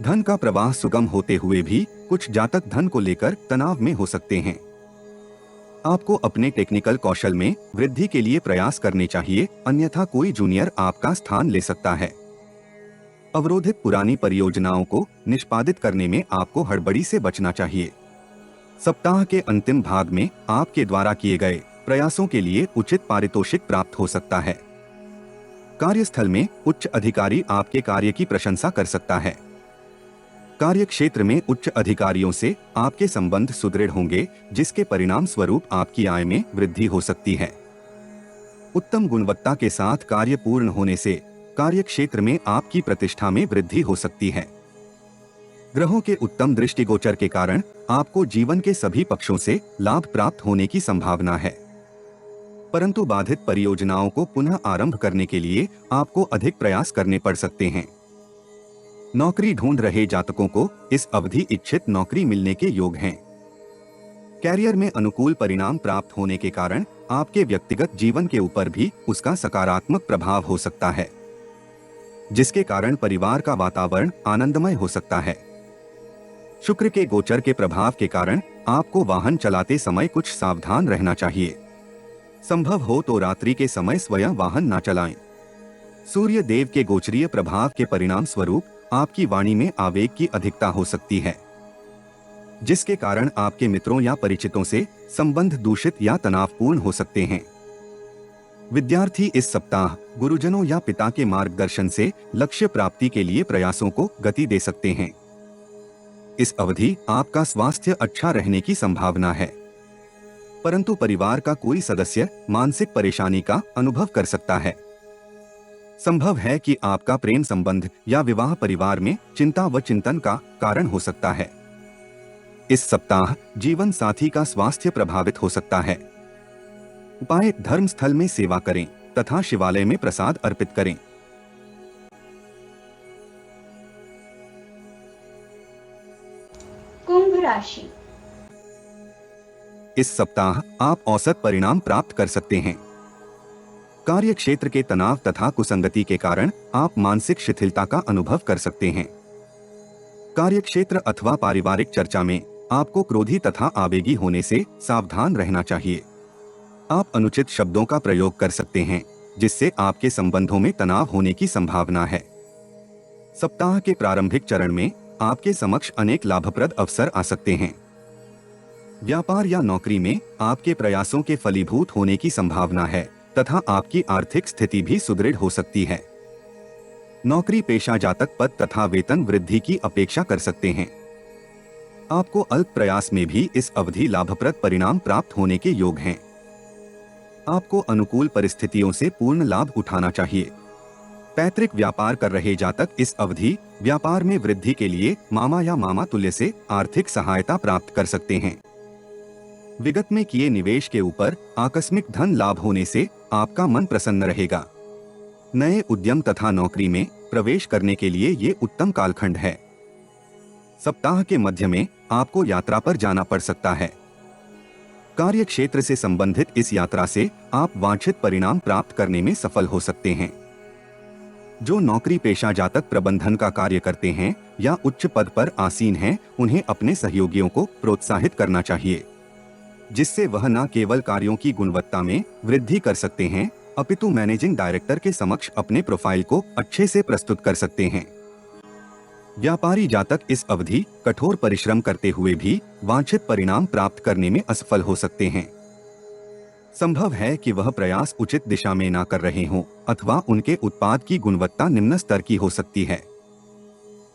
धन का प्रवाह सुगम होते हुए भी कुछ जातक धन को लेकर तनाव में हो सकते हैं। आपको अपने टेक्निकल कौशल में वृद्धि के लिए प्रयास करने चाहिए, अन्यथा कोई जूनियर आपका स्थान ले सकता है। अवरोधित पुरानी परियोजनाओं को निष्पादित करने में आपको हड़बड़ी से बचना चाहिए। सप्ताह के अंतिम भाग में आपके द्वारा किए गए प्रयासों के लिए उचित पारितोषिक प्राप्त हो सकता है। कार्यस्थल में उच्च अधिकारी आपके कार्य की प्रशंसा कर सकता है। कार्य क्षेत्र में उच्च अधिकारियों से आपके संबंध सुदृढ़ होंगे, जिसके परिणाम स्वरूप आपकी आय में वृद्धि हो सकती है। उत्तम गुणवत्ता के साथ कार्य पूर्ण होने से कार्य क्षेत्र में आपकी प्रतिष्ठा में वृद्धि हो सकती है। ग्रहों के उत्तम दृष्टिगोचर के कारण आपको जीवन के सभी पक्षों से लाभ प्राप्त होने की संभावना है। परंतु बाधित परियोजनाओं को पुनः आरंभ करने के लिए आपको अधिक प्रयास करने पड़ सकते हैं। नौकरी ढूंढ रहे जातकों को इस अवधि इच्छित नौकरी मिलने के योग हैं। कैरियर में अनुकूल परिणाम प्राप्त होने के कारण आपके व्यक्तिगत जीवन के ऊपर भी उसका सकारात्मक प्रभाव हो सकता है, जिसके कारण परिवार का वातावरण आनंदमय हो सकता है। शुक्र के गोचर के प्रभाव के कारण आपको वाहन चलाते समय कुछ सावधान रहना चाहिए। संभव हो तो रात्रि के समय स्वयं वाहन न चलाएं। सूर्य देव के गोचरीय प्रभाव के परिणाम स्वरूप आपकी वाणी में आवेग की अधिकता हो सकती है, जिसके कारण आपके मित्रों या परिचितों से संबंध दूषित या तनावपूर्ण हो सकते हैं। विद्यार्थी इस सप्ताह गुरुजनों या पिता के मार्गदर्शन से लक्ष्य प्राप्ति के लिए प्रयासों को गति दे सकते हैं। इस अवधि आपका स्वास्थ्य अच्छा रहने की संभावना है, परंतु परिवार का कोई सदस्य मानसिक परेशानी का अनुभव कर सकता है। संभव है कि आपका प्रेम संबंध या विवाह परिवार में चिंता व चिंतन का कारण हो सकता है। इस सप्ताह जीवन साथी का स्वास्थ्य प्रभावित हो सकता है। उपाय: धर्म स्थल में सेवा करें तथा शिवालय में प्रसाद अर्पित करें। कुंभ राशि। इस सप्ताह आप औसत परिणाम प्राप्त कर सकते हैं। कार्य क्षेत्र के तनाव तथा कुसंगति के कारण आप मानसिक शिथिलता का अनुभव कर सकते हैं। कार्य क्षेत्र अथवा पारिवारिक चर्चा में आपको क्रोधी तथा आवेगी होने से सावधान रहना चाहिए। आप अनुचित शब्दों का प्रयोग कर सकते हैं, जिससे आपके संबंधों में तनाव होने की संभावना है। सप्ताह के प्रारंभिक चरण में आपके समक्ष अनेक लाभप्रद अवसर आ सकते हैं। व्यापार या नौकरी में आपके प्रयासों के फलीभूत होने की संभावना है तथा आपकी आर्थिक स्थिति भी सुदृढ़ हो सकती है। नौकरी पेशा जातक पद तथा वेतन वृद्धि की अपेक्षा कर सकते हैं। आपको अल्प प्रयास में भी इस अवधि लाभप्रद परिणाम प्राप्त होने के योग हैं। आपको अनुकूल परिस्थितियों से पूर्ण लाभ उठाना चाहिए। पैतृक व्यापार कर रहे जातक इस अवधि व्यापार में वृद्धि के लिए मामा या मामा तुल्य से आर्थिक सहायता प्राप्त कर सकते हैं। विगत में किए निवेश के ऊपर आकस्मिक धन लाभ होने से आपका मन प्रसन्न रहेगा। नए उद्यम तथा नौकरी में प्रवेश करने के लिए ये उत्तम कालखंड है। सप्ताह के मध्य में आपको यात्रा पर जाना पड़ सकता है। कार्य क्षेत्र से संबंधित इस यात्रा से आप वांछित परिणाम प्राप्त करने में सफल हो सकते हैं। जो नौकरी पेशा जातक प्रबंधन का कार्य करते हैं या उच्च पद पर आसीन हैं, उन्हें अपने सहयोगियों को प्रोत्साहित करना चाहिए, जिससे वह न केवल कार्यों की गुणवत्ता में वृद्धि कर सकते हैं, अपितु मैनेजिंग डायरेक्टर के समक्ष अपने प्रोफाइल को अच्छे से प्रस्तुत कर सकते हैं। व्यापारी जातक इस अवधि कठोर परिश्रम करते हुए भी वांछित परिणाम प्राप्त करने में असफल हो सकते हैं। संभव है कि वह प्रयास उचित दिशा में ना कर रहे हों अथवा उनके उत्पाद की गुणवत्ता निम्न स्तर की हो सकती है।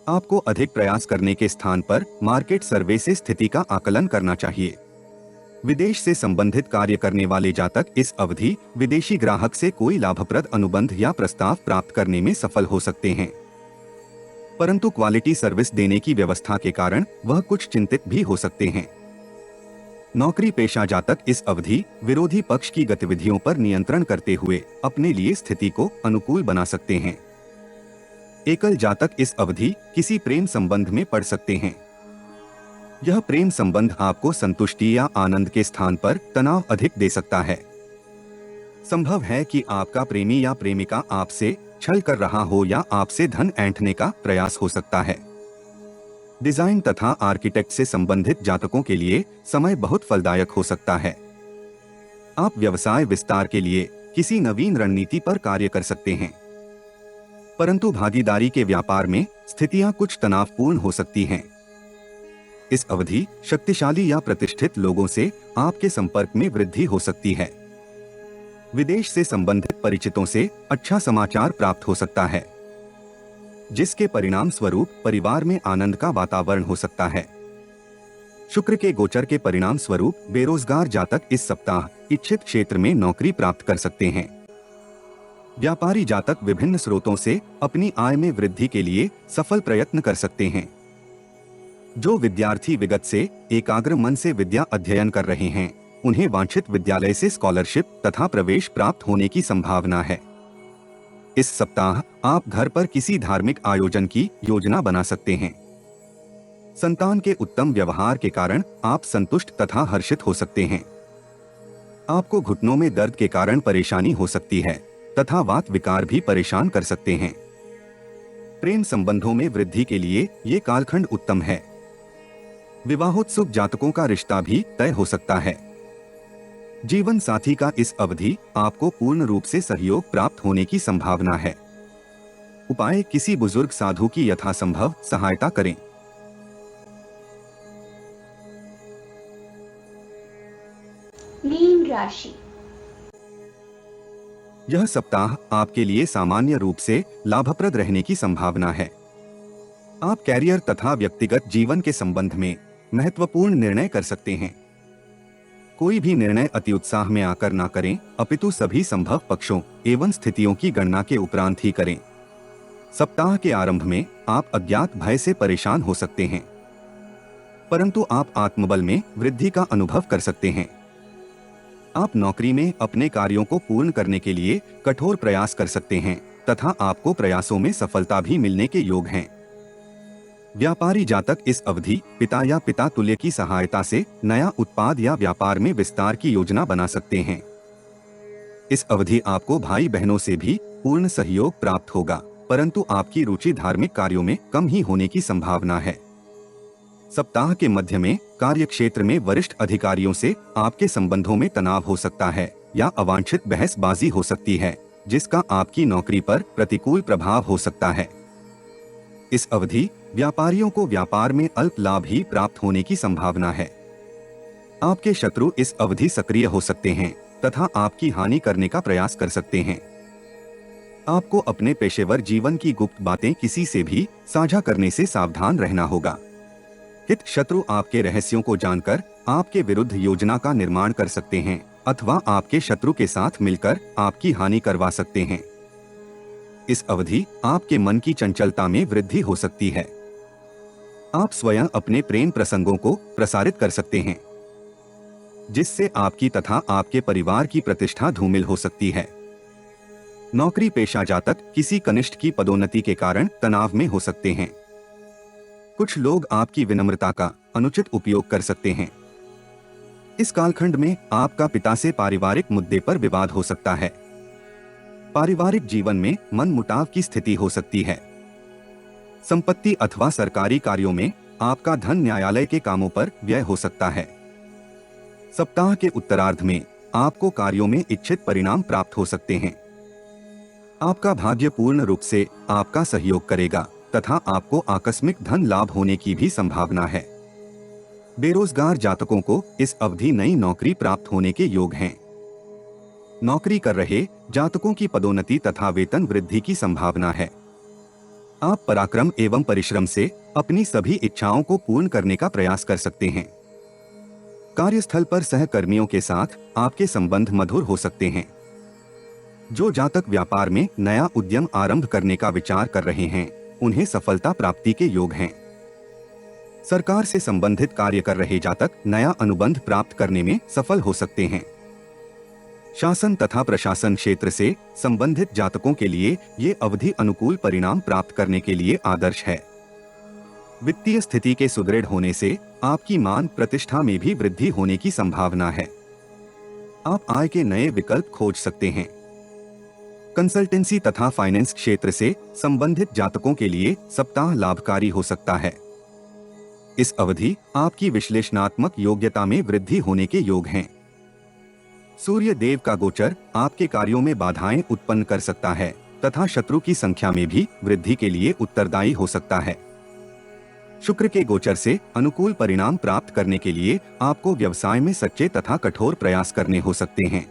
आपको अधिक प्रयास करने के स्थान पर मार्केट सर्वे से स्थिति का आकलन करना चाहिए। विदेश से संबंधित कार्य करने वाले जातक इस अवधि विदेशी ग्राहक से कोई लाभप्रद अनुबंध या प्रस्ताव प्राप्त करने में सफल हो सकते हैं, परंतु क्वालिटी सर्विस देने की व्यवस्था के कारण वह कुछ चिंतित भी हो सकते हैं। नौकरी पेशा जातक इस अवधि विरोधी पक्ष की गतिविधियों पर नियंत्रण करते हुए अपने लिए स्थिति को अनुकूल बना सकते हैं। एकल जातक इस अवधि किसी प्रेम संबंध में पड़ सकते हैं। यह प्रेम संबंध आपको संतुष्टि या आनंद के स्थान पर तनाव अधिक दे सकता है। संभव है कि आपका प्रेमी या प्रेमिका आपसे छल कर रहा हो या आपसे धन ऐंठने का प्रयास हो सकता है। डिजाइन तथा आर्किटेक्ट से संबंधित जातकों के लिए समय बहुत फलदायक हो सकता है। आप व्यवसाय विस्तार के लिए किसी नवीन रणनीति पर कार्य कर सकते हैं, परंतु भागीदारी के व्यापार में स्थितियां कुछ तनावपूर्ण हो सकती हैं। इस अवधि शक्तिशाली या प्रतिष्ठित लोगों से आपके संपर्क में वृद्धि हो सकती है। विदेश से संबंधित परिचितों से अच्छा समाचार प्राप्त हो सकता है, जिसके परिणाम स्वरूप परिवार में आनंद का वातावरण हो सकता है। शुक्र के गोचर के परिणाम स्वरूप बेरोजगार जातक इस सप्ताह इच्छित क्षेत्र में नौकरी प्राप्त कर सकते हैं। व्यापारी जातक विभिन्न स्रोतों से अपनी आय में वृद्धि के लिए सफल प्रयत्न कर सकते हैं। जो विद्यार्थी विगत से एकाग्र मन से विद्या अध्ययन कर रहे हैं, उन्हें वांछित विद्यालय से स्कॉलरशिप तथा प्रवेश प्राप्त होने की संभावना है। इस सप्ताह आप घर पर किसी धार्मिक आयोजन की योजना बना सकते हैं। संतान के उत्तम व्यवहार के कारण आप संतुष्ट तथा हर्षित हो सकते हैं। आपको घुटनों में दर्द के कारण परेशानी हो सकती है तथा वात विकार भी परेशान कर सकते हैं। प्रेम संबंधों में वृद्धि के लिए ये कालखंड उत्तम है। विवाहोत्सुक जातकों का रिश्ता भी तय हो सकता है। जीवन साथी का इस अवधि आपको पूर्ण रूप से सहयोग प्राप्त होने की संभावना है। उपाय: किसी बुजुर्ग साधु की यथासंभव सहायता करें। मीन राशि। यह सप्ताह आपके लिए सामान्य रूप से लाभप्रद रहने की संभावना है। आप कैरियर तथा व्यक्तिगत जीवन के संबंध में महत्वपूर्ण निर्णय कर सकते हैं। कोई भी निर्णय अति उत्साह में आकर ना करें, अपितु सभी संभव पक्षों एवं स्थितियों की गणना के उपरांत ही करें। सप्ताह के आरंभ में आप अज्ञात भय से परेशान हो सकते हैं, परंतु आप आत्मबल में वृद्धि का अनुभव कर सकते हैं। आप नौकरी में अपने कार्यों को पूर्ण करने के लिए कठोर प्रयास कर सकते हैं तथा आपको प्रयासों में सफलता भी मिलने के योग हैं। व्यापारी जातक इस अवधि पिता या पिता तुल्य की सहायता से नया उत्पाद या व्यापार में विस्तार की योजना बना सकते हैं। इस अवधि आपको भाई बहनों से भी पूर्ण सहयोग प्राप्त होगा, परंतु आपकी रुचि धार्मिक कार्यों में कम ही होने की संभावना है। सप्ताह के मध्य में कार्यक्षेत्र में वरिष्ठ अधिकारियों से आपके संबंधों में तनाव हो सकता है या अवांछित बहसबाजी हो सकती है, जिसका आपकी नौकरी पर प्रतिकूल प्रभाव हो सकता है। इस अवधि व्यापारियों को व्यापार में अल्प लाभ ही प्राप्त होने की संभावना है। आपके शत्रु इस अवधि सक्रिय हो सकते हैं तथा आपकी हानि करने का प्रयास कर सकते हैं। आपको अपने पेशेवर जीवन की गुप्त बातें किसी से भी साझा करने से सावधान रहना होगा। हित शत्रु आपके रहस्यों को जानकर आपके विरुद्ध योजना का निर्माण कर सकते हैं अथवा आपके शत्रु के साथ मिलकर आपकी हानि करवा सकते हैं। इस अवधि आपके मन की चंचलता में वृद्धि हो सकती है। आप स्वयं अपने प्रेम प्रसंगों को प्रसारित कर सकते हैं, जिससे आपकी तथा आपके परिवार की प्रतिष्ठा धूमिल हो सकती है। नौकरी पेशा जातक किसी कनिष्ठ की पदोन्नति के कारण तनाव में हो सकते हैं। कुछ लोग आपकी विनम्रता का अनुचित उपयोग कर सकते हैं। इस कालखंड में आपका पिता से पारिवारिक मुद्दे पर विवाद हो सकता है। पारिवारिक जीवन में मनमुटाव की स्थिति हो सकती है। संपत्ति अथवा सरकारी कार्यों में आपका धन न्यायालय के कामों पर व्यय हो सकता है। सप्ताह के उत्तरार्ध में आपको कार्यों में इच्छित परिणाम प्राप्त हो सकते हैं। आपका भाग्य पूर्ण रूप से आपका सहयोग करेगा तथा आपको आकस्मिक धन लाभ होने की भी संभावना है। बेरोजगार जातकों को इस अवधि नई नौकरी प्राप्त होने के योग हैं। नौकरी कर रहे जातकों की पदोन्नति तथा वेतन वृद्धि की संभावना है। आप पराक्रम एवं परिश्रम से अपनी सभी इच्छाओं को पूर्ण करने का प्रयास कर सकते हैं। कार्यस्थल पर सहकर्मियों के साथ आपके संबंध मधुर हो सकते हैं। जो जातक व्यापार में नया उद्यम आरंभ करने का विचार कर रहे हैं, उन्हें सफलता प्राप्ति के योग हैं। सरकार से संबंधित कार्य कर रहे जातक नया अनुबंध प्राप्त करने में सफल हो सकते हैं। शासन तथा प्रशासन क्षेत्र से संबंधित जातकों के लिए ये अवधि अनुकूल परिणाम प्राप्त करने के लिए आदर्श है। वित्तीय स्थिति के सुदृढ़ होने से आपकी मान प्रतिष्ठा में भी वृद्धि होने की संभावना है। आप आय के नए विकल्प खोज सकते हैं। कंसल्टेंसी तथा फाइनेंस क्षेत्र से संबंधित जातकों के लिए सप्ताह लाभकारी हो सकता है। इस अवधि आपकी विश्लेषणात्मक योग्यता में वृद्धि होने के योग हैं। सूर्य देव का गोचर आपके कार्यों में बाधाएं उत्पन्न कर सकता है तथा शत्रु की संख्या में भी वृद्धि के लिए उत्तरदायी हो सकता है। शुक्र के गोचर से अनुकूल परिणाम प्राप्त करने के लिए आपको व्यवसाय में सच्चे तथा कठोर प्रयास करने हो सकते हैं।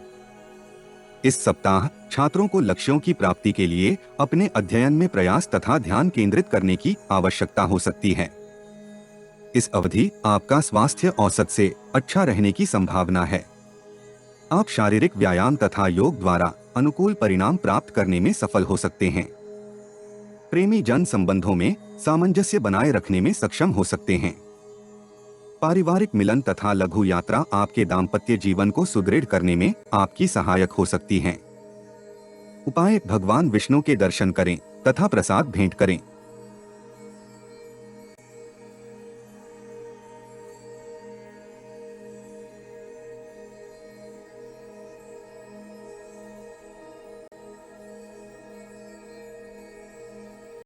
इस सप्ताह छात्रों को लक्ष्यों की प्राप्ति के लिए अपने अध्ययन में प्रयास तथा ध्यान केंद्रित करने की आवश्यकता हो सकती है। इस अवधि आपका स्वास्थ्य औसत से अच्छा रहने की संभावना है। आप शारीरिक व्यायाम तथा योग द्वारा अनुकूल परिणाम प्राप्त करने में सफल हो सकते हैं। प्रेमी जन संबंधों में सामंजस्य बनाए रखने में सक्षम हो सकते हैं। पारिवारिक मिलन तथा लघु यात्रा आपके दाम्पत्य जीवन को सुदृढ़ करने में आपकी सहायक हो सकती हैं। उपाय: भगवान विष्णु के दर्शन करें तथा प्रसाद भेंट करें।